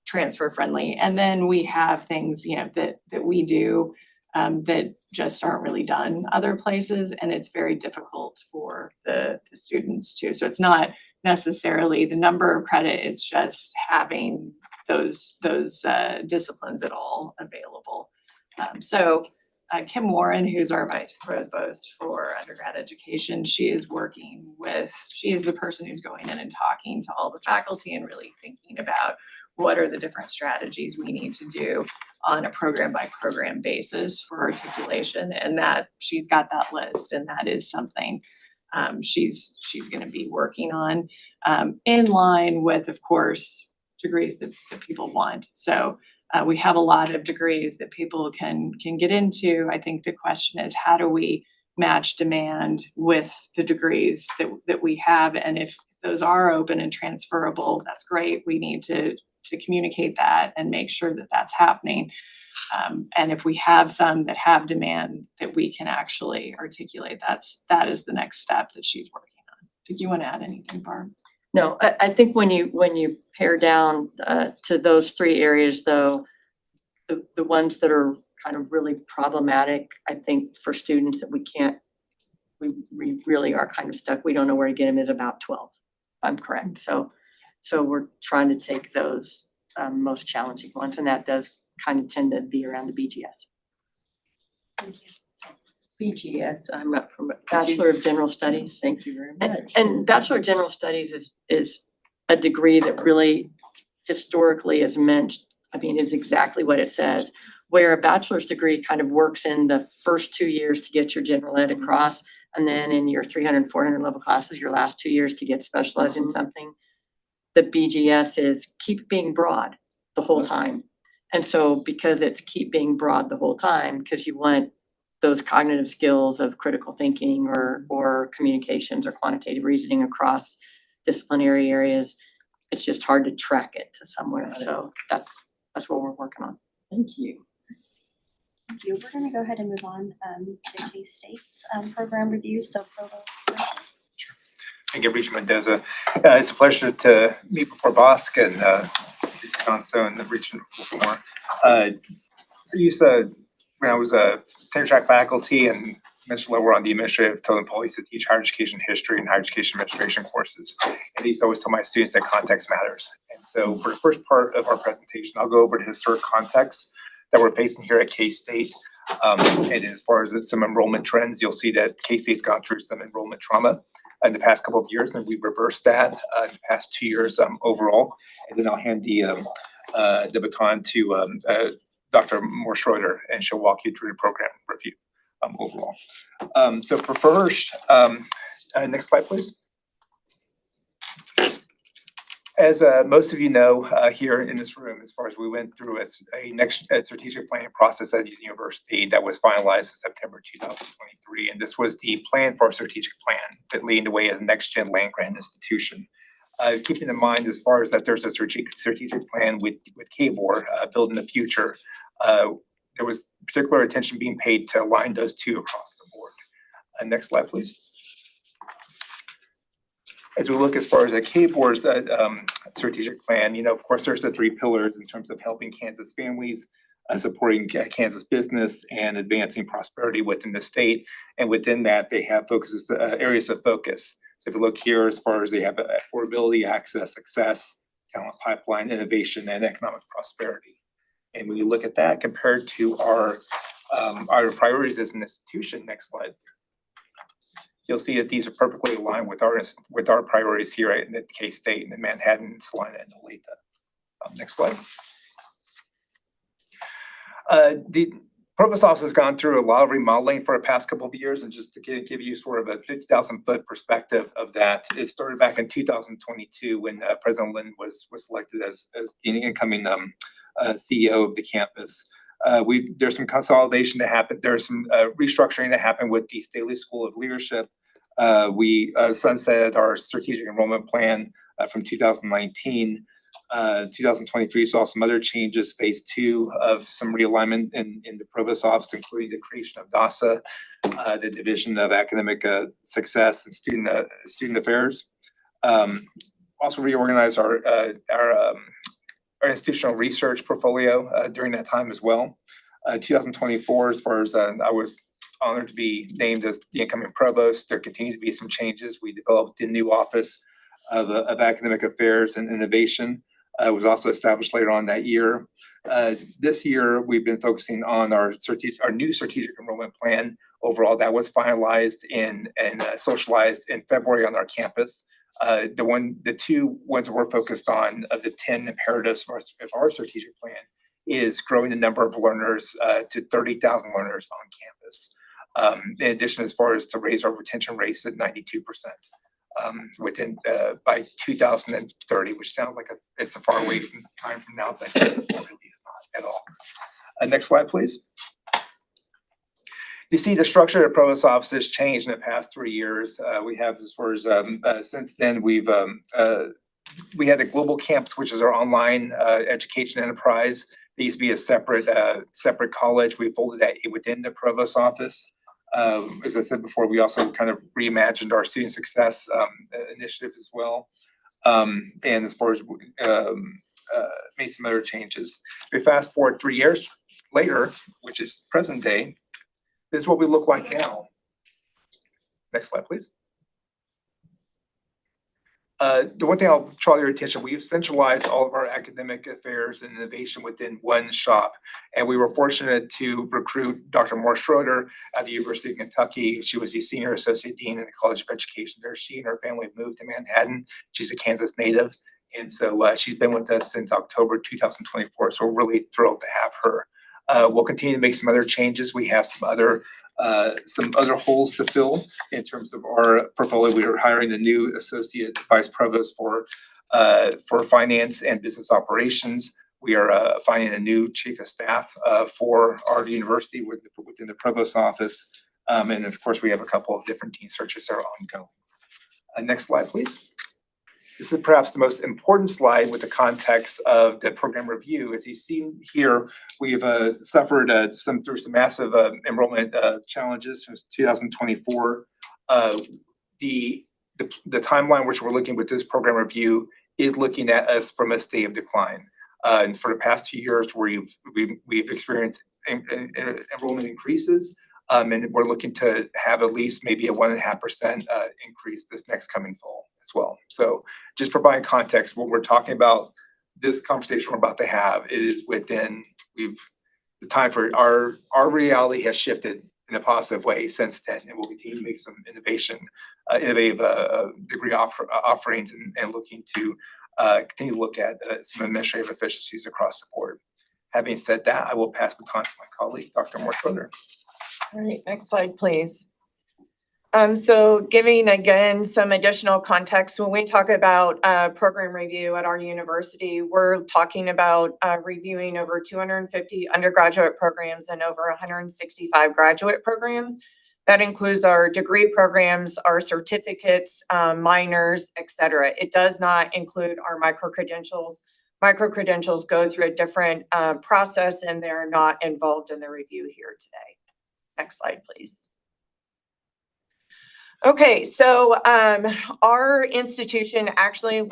transfer friendly. And then we have things, that we do that just aren't really done other places, and it's very difficult for the students too. So it's not necessarily the number of credit, it's just having those disciplines at all available. So Kim Warren, who's our vice provost for undergrad education, she is the person who's going in and talking to all the faculty and really thinking about what are the different strategies we need to do on a program by program basis for articulation, and that she's got that list, and that is something she's going to be working on in line with, of course, degrees that people want. So we have a lot of degrees that people can get into. I think the question is, how do we match demand with the degrees that we have? And if those are open and transferable, that's great. We need to communicate that and make sure that that's happening. And if we have some that have demand that we can actually articulate, that is the next step that she's working on. Do you want to add anything, Barb? No, I think when you pare down to those 3 areas, though, the ones that are kind of really problematic, I think for students that we really are kind of stuck, we don't know where to get them, is about 12, if I'm correct. So we're trying to take those most challenging ones, and that does kind of tend to be around the BGS. Thank you. BGS, I'm up for Bachelor of General Studies. Thank you very much. And Bachelor of General Studies is a degree that really historically is meant, is exactly what it says, where a bachelor's degree kind of works in the first 2 years to get your general ed across, and then in your 300, 400 level classes, your last 2 years to get specialized in something. The BGS is keep being broad the whole time. And so because it's keep being broad the whole time, because you want those cognitive skills of critical thinking or communications or quantitative reasoning across disciplinary areas, it's just hard to track it to somewhere. So that's what we're working on. Thank you. Thank you. We're going to go ahead and move on to K-State's program review. So Provost. Thank you, Regent Mendoza. It's a pleasure to meet before Bosque and Regent Johnstone and Regent Wolfmore. When I was a tenure track faculty and mentioned we're on the administrative totem pole, I used to teach higher education history and higher education administration courses. And I used to always tell my students that context matters. And so for the first part of our presentation, I'll go over the historic context that we're facing here at K-State. And as far as some enrollment trends, you'll see that K-State's gone through some enrollment trauma in the past couple of years, and we've reversed that in the past 2 years overall. And then I'll hand the baton to Dr. Moore Schroeder, and she'll walk you through the program review overall. So for first, next slide, please. As most of you know, here in this room, as far as we went through a strategic planning process at the university that was finalized in September 2023. And this was the plan for our strategic plan that leading the way as a next gen land grant institution. Keeping in mind as far as that there's a strategic plan with KBOR building the future, there was particular attention being paid to align those two across the board. Next slide, please. As we look as far as the KBOR's strategic plan, of course, there's the three pillars in terms of helping Kansas families, supporting Kansas business, and advancing prosperity within the state. And within that, they have focuses, areas of focus. So if you look here, as far as they have affordability, access, success, talent pipeline, innovation, and economic prosperity. And when you look at that compared to our priorities as an institution, next slide. You'll see that these are perfectly aligned with our priorities here at K-State and in Manhattan, Salina, and Olathe. Next slide. The Provost Office has gone through a lot of remodeling for the past couple of years, and just to give you sort of a 50,000-foot perspective of that, it started back in 2022 when President Lynn was selected as the incoming CEO of the campus. There's some consolidation to happen. There's some restructuring to happen with the Staley School of Leadership. We sunsetted our strategic enrollment plan from 2019. 2023 saw some other changes, phase 2 of some realignment in the Provost Office, including the creation of DASA, the Division of Academic Success and Student Affairs. Also reorganized our institutional research portfolio during that time as well. 2024, as far as I was honored to be named as the incoming provost, there continue to be some changes. We developed a new office of academic affairs and innovation. It was also established later on that year. This year, we've been focusing on our new strategic enrollment plan. Overall, that was finalized and socialized in February on our campus. The two ones that we're focused on of the 10 imperatives of our strategic plan is growing the number of learners to 30,000 learners on campus. In addition, as far as to raise our retention rates at 92% by 2030, which sounds like it's a far away from time from now, but it really is not at all. Next slide, please. You see the structure of the Provost Office has changed in the past 3 years. We have, as far as since then, we had a global campus, which is our online education enterprise. They used to be a separate college. We folded that within the Provost Office. As I said before, we also kind of reimagined our student success initiative as well. And as far as made some other changes. If we fast forward 3 years later, which is present day, this is what we look like now. Next slide, please. The one thing I'll draw your attention, we've centralized all of our academic affairs and innovation within one shop. And we were fortunate to recruit Dr. Moore Schroeder at the University of Kentucky. She was the Senior Associate Dean in the College of Education there. She and her family moved to Manhattan. She's a Kansas native. And so she's been with us since October 2024. So we're really thrilled to have her. We'll continue to make some other changes. We have some other holes to fill in terms of our portfolio. We are hiring a new associate vice provost for finance and business operations. We are finding a new chief of staff for our university within the provost office. And of course, we have a couple of different dean searches that are ongoing. Next slide, please. This is perhaps the most important slide with the context of the program review. As you see here, we've suffered through some massive enrollment challenges since 2024. The timeline which we're looking with this program review is looking at us from a state of decline. And for the past 2 years, we've experienced enrollment increases, and we're looking to have at least maybe a 1.5% increase this next coming fall as well. So just provide context, what we're talking about, this conversation we're about to have is within, the time for our reality has shifted in a positive way since then, and we'll continue to make some innovative degree offerings and looking to continue to look at some administrative efficiencies across the board. Having said that, I will pass the baton to my colleague, Dr. Moore Schroeder. All right, next slide, please. So giving again some additional context, when we talk about program review at our university, we're talking about reviewing over 250 undergraduate programs and over 165 graduate programs. That includes our degree programs, our certificates, minors, et cetera. It does not include our micro-credentials. Micro-credentials go through a different process and they're not involved in the review here today. Next slide, please. Okay, so our institution actually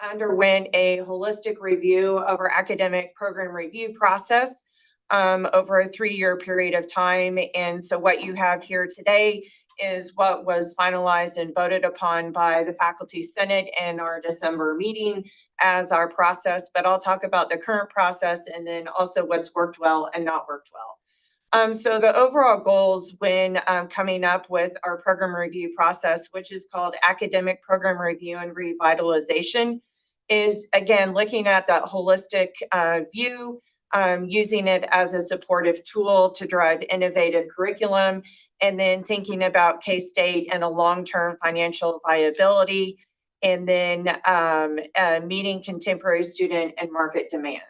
underwent a holistic review of our academic program review process over a 3-year period of time. And so what you have here today is what was finalized and voted upon by the Faculty Senate in our December meeting as our process. But I'll talk about the current process and then also what's worked well and not worked well. So the overall goals when coming up with our program review process, which is called Academic Program Review and Revitalization, is again looking at that holistic view, using it as a supportive tool to drive innovative curriculum, and then thinking about K-State and a long-term financial viability, and then meeting contemporary student and market demands.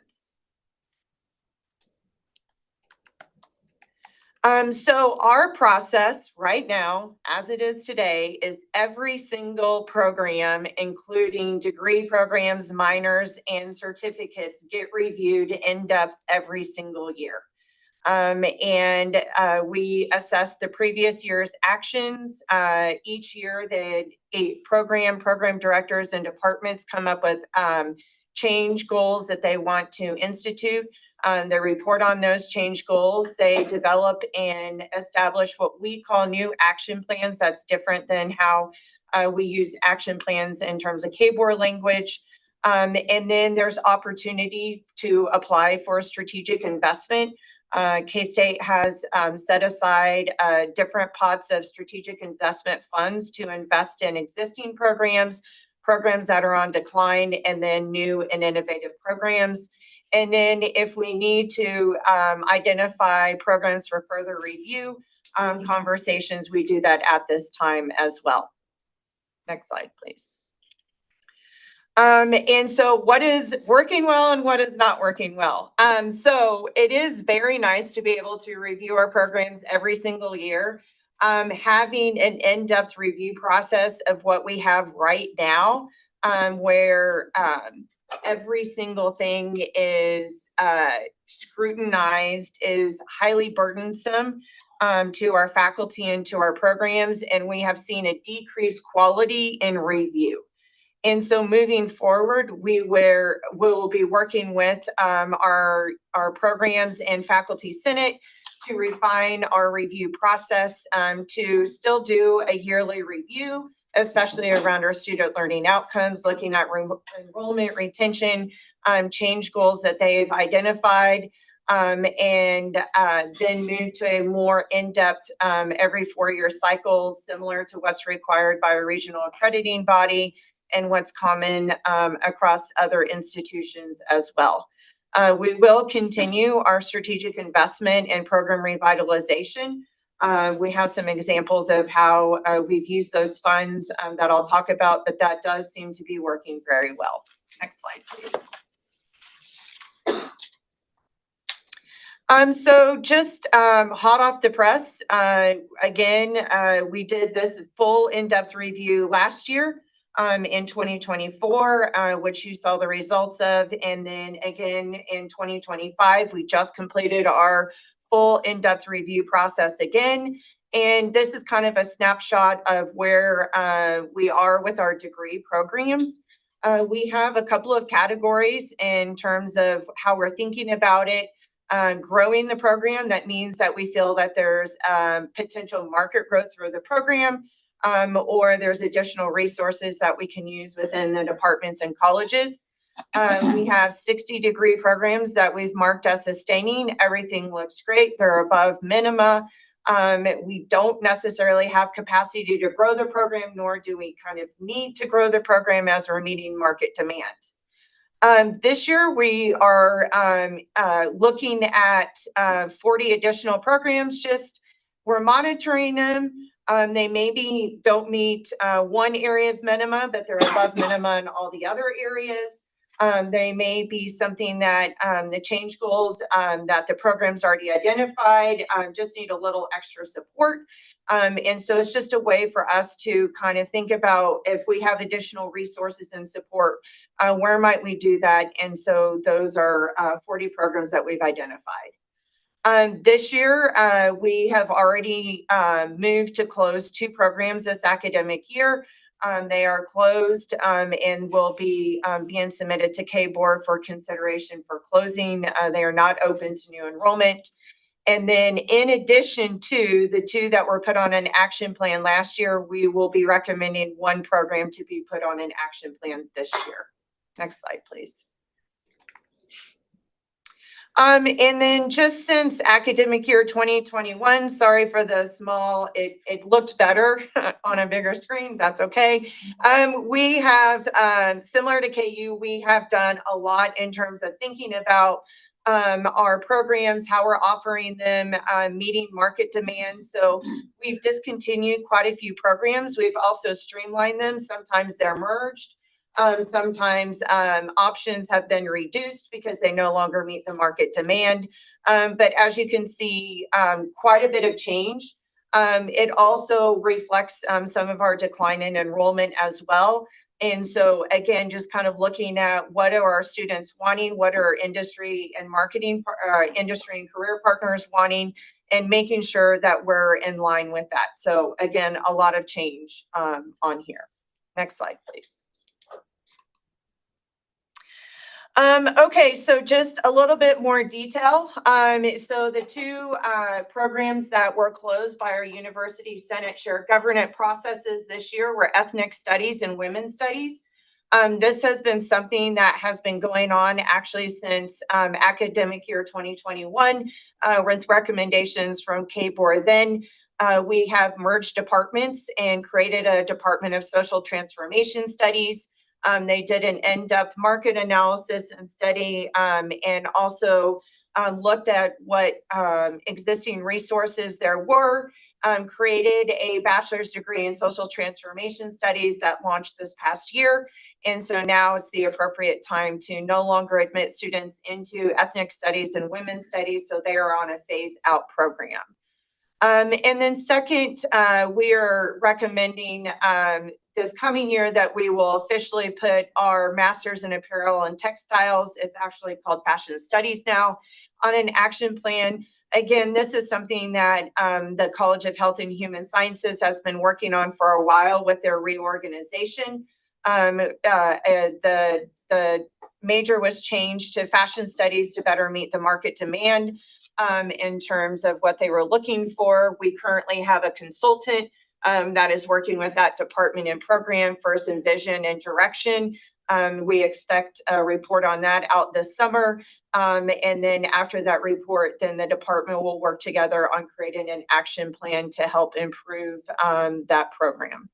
So our process right now, as it is today, is every single program, including degree programs, minors, and certificates, get reviewed in depth every single year. We assess the previous year's actions. Each year, the program directors and departments come up with change goals that they want to institute. They report on those change goals. They develop and establish what we call new action plans. That's different than how we use action plans in terms of KBOR language. And then there's opportunity to apply for strategic investment. K-State has set aside different pots of strategic investment funds to invest in existing programs that are on decline, and then new and innovative programs. And then if we need to identify programs for further review conversations, we do that at this time as well. Next slide, please. And so what is working well and what is not working well? So it is very nice to be able to review our programs every single year. Having an in-depth review process of what we have right now, where every single thing is scrutinized, is highly burdensome to our faculty and to our programs, and we have seen a decreased quality in review. And so moving forward, we will be working with our programs and Faculty Senate to refine our review process, to still do a yearly review, especially around our student learning outcomes, looking at enrollment, retention, change goals that they've identified, and then move to a more in-depth every 4-year cycle, similar to what's required by a regional accrediting body and what's common across other institutions as well. We will continue our strategic investment and program revitalization. We have some examples of how we've used those funds that I'll talk about, but that does seem to be working very well. Next slide, please. So just hot off the press, again, we did this full in-depth review last year in 2024, which you saw the results of. And then again, in 2025, we just completed our full in-depth review process again. And this is kind of a snapshot of where we are with our degree programs. We have a couple of categories in terms of how we're thinking about it. Growing the program, that means that we feel that there's potential market growth through the program, or there's additional resources that we can use within the departments and colleges. We have 60 degree programs that we've marked as sustaining. Everything looks great. They're above minima. We don't necessarily have capacity to grow the program, nor do we kind of need to grow the program as we're meeting market demand. This year, we are looking at 40 additional programs. We're monitoring them. They maybe don't meet one area of minima, but they're above minima in all the other areas. They may be something that the change goals that the program's already identified just need a little extra support. And so it's just a way for us to kind of think about if we have additional resources and support, where might we do that? And so those are 40 programs that we've identified. This year, we have already moved to close 2 programs this academic year. They are closed and will be being submitted to K-Board for consideration for closing. They are not open to new enrollment. And then in addition to the 2 that were put on an action plan last year, we will be recommending 1 program to be put on an action plan this year. Next slide, please. And then just since academic year 2021, sorry for the small, it looked better on a bigger screen, that's okay. We have, similar to KU, we have done a lot in terms of thinking about our programs, how we're offering them, meeting market demand. So we've discontinued quite a few programs. We've also streamlined them. Sometimes they're merged. Sometimes options have been reduced because they no longer meet the market demand. But as you can see, quite a bit of change. It also reflects some of our decline in enrollment as well. And so again, just kind of looking at what are our students wanting, what are industry and marketing, industry and career partners wanting, and making sure that we're in line with that. So again, a lot of change on here. Next slide, please. Okay, so just a little bit more detail. So the 2 programs that were closed by our University Senate Shared Governance processes this year were Ethnic Studies and Women's Studies. This has been something that has been going on actually since academic year 2021 with recommendations from K-Board. Then we have merged departments and created a Department of Social Transformation Studies. They did an in-depth market analysis and study and also looked at what existing resources there were, created a bachelor's degree in social transformation studies that launched this past year. And so now it's the appropriate time to no longer admit students into ethnic studies and women's studies, so they are on a phase out program. And then second, we are recommending this coming year that we will officially put our Master's in Apparel and Textiles, it's actually called Fashion Studies now, on an action plan. Again, this is something that the College of Health and Human Sciences has been working on for a while with their reorganization. The major was changed to Fashion Studies to better meet the market demand in terms of what they were looking for. We currently have a consultant that is working with that department and program for some vision and direction. We expect a report on that out this summer. And then after that report, then the department will work together on creating an action plan to help improve that program.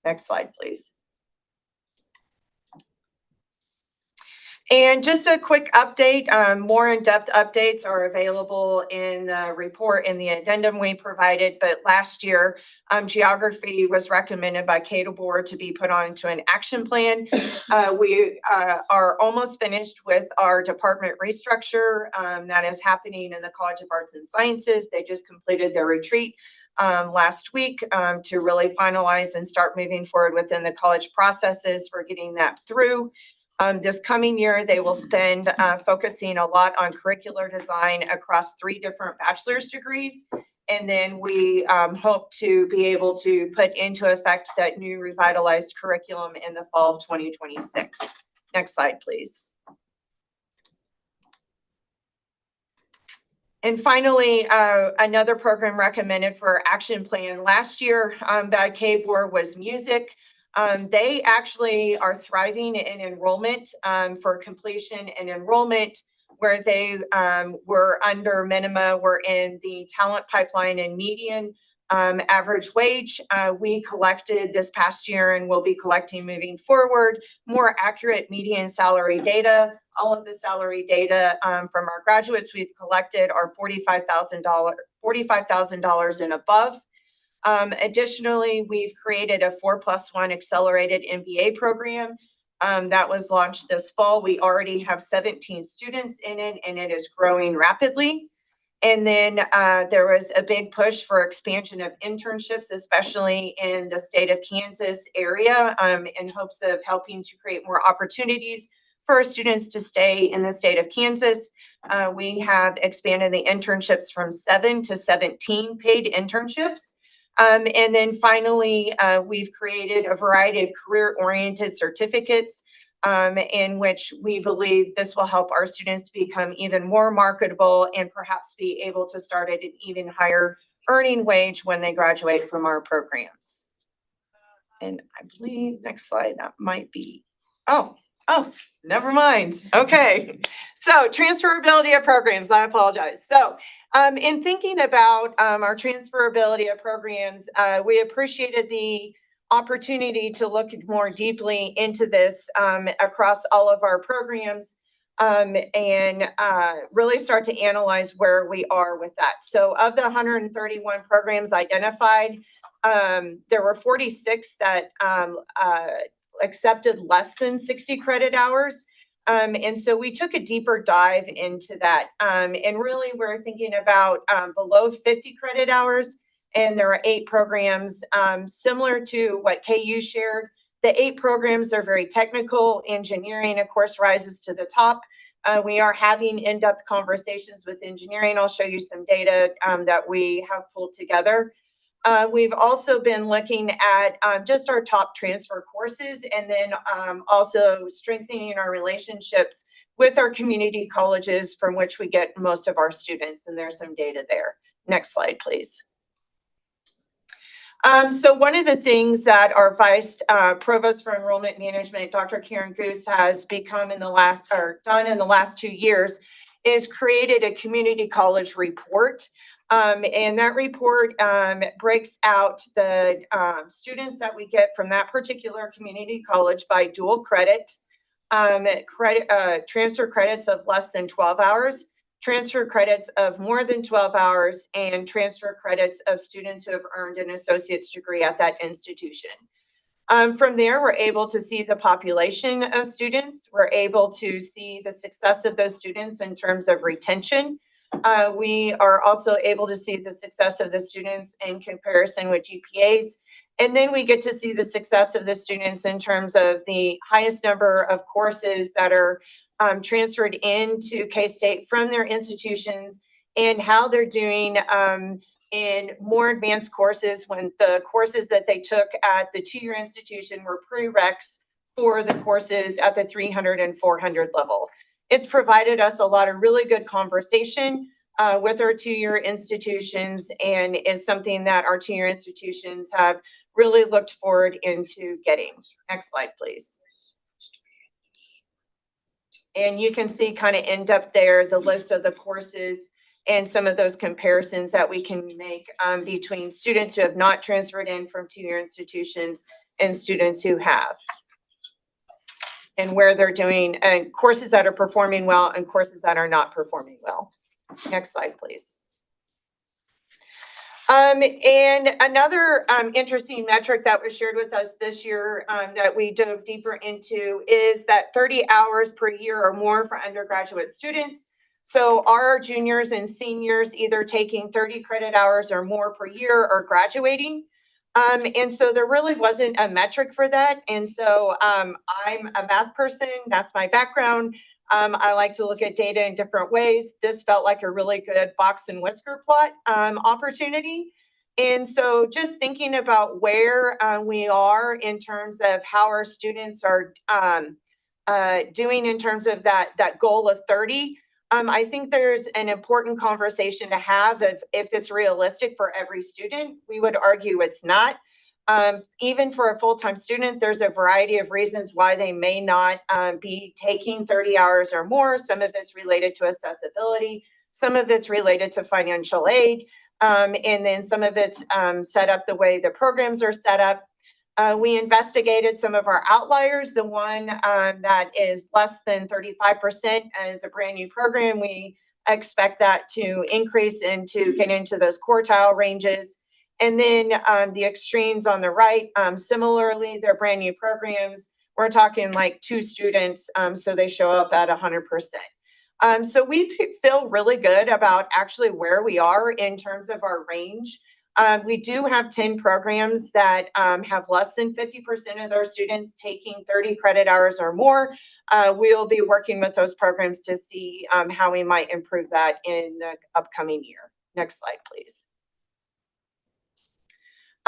Next slide, please. And just a quick update, more in-depth updates are available in the report in the addendum we provided. But last year, geography was recommended by K-Board to be put onto an action plan. We are almost finished with our department restructure that is happening in the College of Arts and Sciences. They just completed their retreat last week to really finalize and start moving forward within the college processes for getting that through. This coming year, they will spend focusing a lot on curricular design across 3 different bachelor's degrees. And then we hope to be able to put into effect that new revitalized curriculum in the fall of 2026. Next slide, please. And finally, another program recommended for action plan last year by K-Board was music. They actually are thriving in enrollment for completion and enrollment where they were under minima, were in the talent pipeline and median average wage. We collected this past year and will be collecting moving forward more accurate median salary data. All of the salary data from our graduates we've collected are $45,000 and above. Additionally, we've created a 4+1 accelerated MBA program that was launched this fall. We already have 17 students in it, and it is growing rapidly. And then there was a big push for expansion of internships, especially in the state of Kansas area, in hopes of helping to create more opportunities for our students to stay in the state of Kansas. We have expanded the internships from 7 to 17 paid internships. And then finally, we've created a variety of career-oriented certificates in which we believe this will help our students become even more marketable and perhaps be able to start at an even higher earning wage when they graduate from our programs. And I believe, next slide, that might be, oh, never mind. Okay. So transferability of programs, I apologize. So in thinking about our transferability of programs, we appreciated the opportunity to look more deeply into this across all of our programs and really start to analyze where we are with that. So of the 131 programs identified, there were 46 that accepted less than 60 credit hours. And so we took a deeper dive into that. And really we're thinking about below 50 credit hours. And there are 8 programs similar to what KU shared. The 8 programs are very technical. Engineering, of course, rises to the top. We are having in-depth conversations with engineering. I'll show you some data that we have pulled together. We've also been looking at just our top transfer courses and then also strengthening our relationships with our community colleges from which we get most of our students. And there's some data there. Next slide, please. So one of the things that our Vice Provost for Enrollment Management, Dr. Karen Goose, has become done in the last 2 years is created a community college report. And that report breaks out the students that we get from that particular community college by dual credit, transfer credits of less than 12 hours, transfer credits of more than 12 hours, and transfer credits of students who have earned an associate's degree at that institution. From there, we're able to see the population of students. We're able to see the success of those students in terms of retention. We are also able to see the success of the students in comparison with GPAs. And then we get to see the success of the students in terms of the highest number of courses that are transferred into K-State from their institutions and how they're doing in more advanced courses when the courses that they took at the 2-year institution were prereqs for the courses at the 300 and 400 level. It's provided us a lot of really good conversation with our 2-year institutions and is something that our 2-year institutions have really looked forward into getting. Next slide, please. And you can see kind of in depth there the list of the courses and some of those comparisons that we can make between students who have not transferred in from 2-year institutions and students who have. And where they're doing courses that are performing well and courses that are not performing well. Next slide, please. And another interesting metric that was shared with us this year that we dove deeper into is that 30 hours per year or more for undergraduate students. So are juniors and seniors either taking 30 credit hours or more per year or graduating? And so there really wasn't a metric for that. And so I'm a math person, that's my background. I like to look at data in different ways. This felt like a really good box and whisker plot opportunity. And so just thinking about where we are in terms of how our students are doing in terms of that goal of 30, I think there's an important conversation to have if it's realistic for every student. We would argue it's not. Even for a full-time student, there's a variety of reasons why they may not be taking 30 hours or more. Some of it's related to accessibility. Some of it's related to financial aid. And then some of it's set up the way the programs are set up. We investigated some of our outliers. The one that is less than 35% is a brand new program. We expect that to increase and to get into those quartile ranges. And then the extremes on the right, similarly, they're brand new programs. We're talking like 2 students, so they show up at 100%. So we feel really good about actually where we are in terms of our range. We do have 10 programs that have less than 50% of their students taking 30 credit hours or more. We'll be working with those programs to see how we might improve that in the upcoming year. Next slide, please.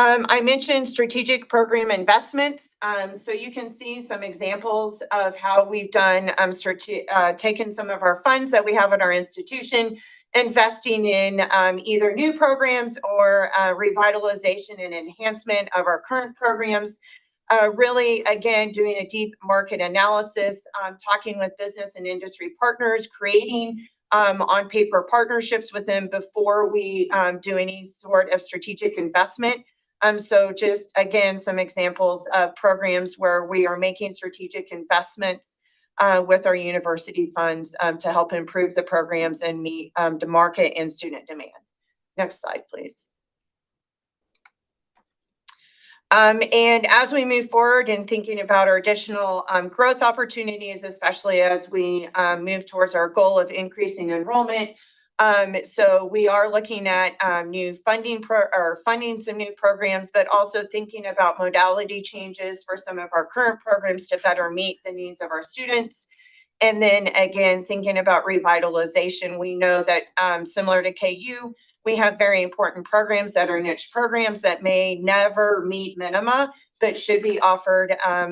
I mentioned strategic program investments. So you can see some examples of how we've done taken some of our funds that we have at our institution, investing in either new programs or revitalization and enhancement of our current programs. Really, again, doing a deep market analysis, talking with business and industry partners, creating on paper partnerships with them before we do any sort of strategic investment. So just again, some examples of programs where we are making strategic investments with our university funds to help improve the programs and meet the market and student demand. Next slide, please. And as we move forward in thinking about our additional growth opportunities, especially as we move towards our goal of increasing enrollment, so we are looking at new funding funding some new programs, but also thinking about modality changes for some of our current programs to better meet the needs of our students. And then again, thinking about revitalization. We know that similar to KU, we have very important programs that are niche programs that may never meet minima, but should be offered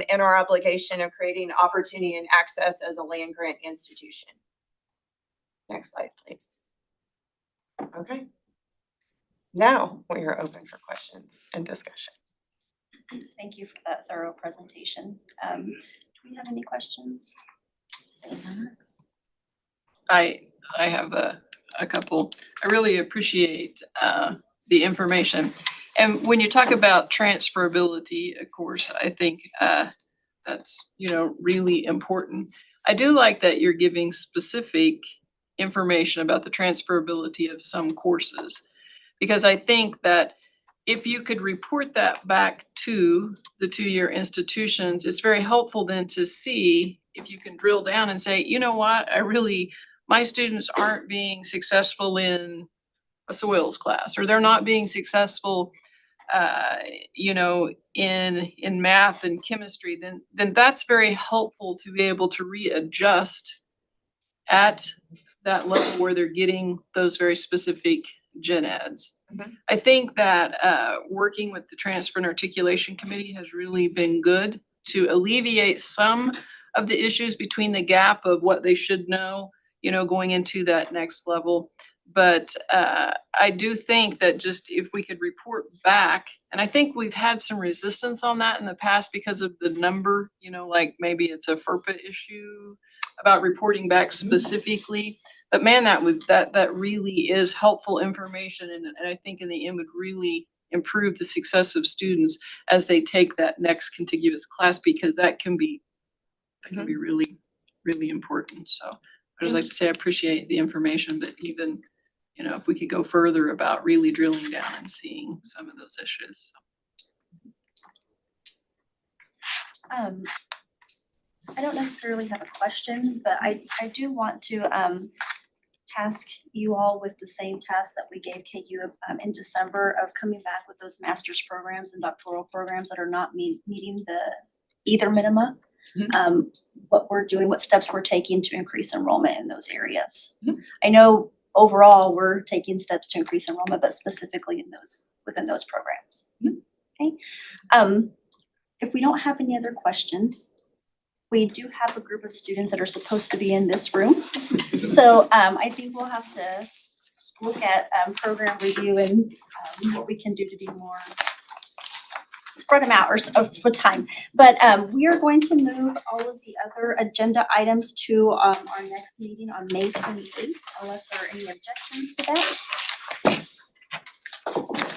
in our obligation of creating opportunity and access as a land grant institution. Next slide, please. Okay. Now we are open for questions and discussion. Thank you for that thorough presentation. Do we have any questions? I have a couple. I really appreciate the information. And when you talk about transferability, of course, I think that's, really important. I do like that you're giving specific information about the transferability of some courses, because I think that if you could report that back to the 2-year institutions, it's very helpful then to see if you can drill down and say, you know what, my students aren't being successful in a soils class, or they're not being successful, in math and chemistry, then that's very helpful to be able to readjust at that level where they're getting those very specific gen eds. Mhm. I think that working with the Transfer and Articulation Committee has really been good to alleviate some of the issues between the gap of what they should know, going into that next level. But I do think that just if we could report back, and I think we've had some resistance on that in the past because of the number, like maybe it's a FERPA issue about reporting back specifically. But man, that really is helpful information, and I think in the end would really improve the success of students as they take that next contiguous class, because that can be really, really important. So I just like to say I appreciate the information, but even, if we could go further about really drilling down and seeing some of those issues. I don't necessarily have a question, but I do want to task you all with the same task that we gave KU in December of coming back with those master's programs and doctoral programs that are not meeting the either minima. What we're doing, what steps we're taking to increase enrollment in those areas. I know overall we're taking steps to increase enrollment, but specifically within those programs. Okay. If we don't have any other questions, we do have a group of students that are supposed to be in this room. So I think we'll have to look at program review and what we can do to be more, spread them out or with time. But we are going to move all of the other agenda items to our next meeting on May 28th, unless there are any objections to that.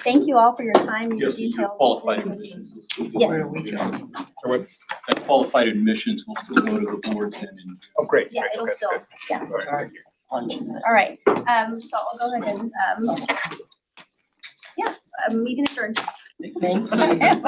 Thank you all for your time and your detailed. Qualified admissions. Yes. And qualified admissions will still go to the board then in. Oh, great. Yeah, great, it'll okay, still, good. yeah. All right, thank you. All right, so I'll go ahead and, Meeting adjourned. Thank you.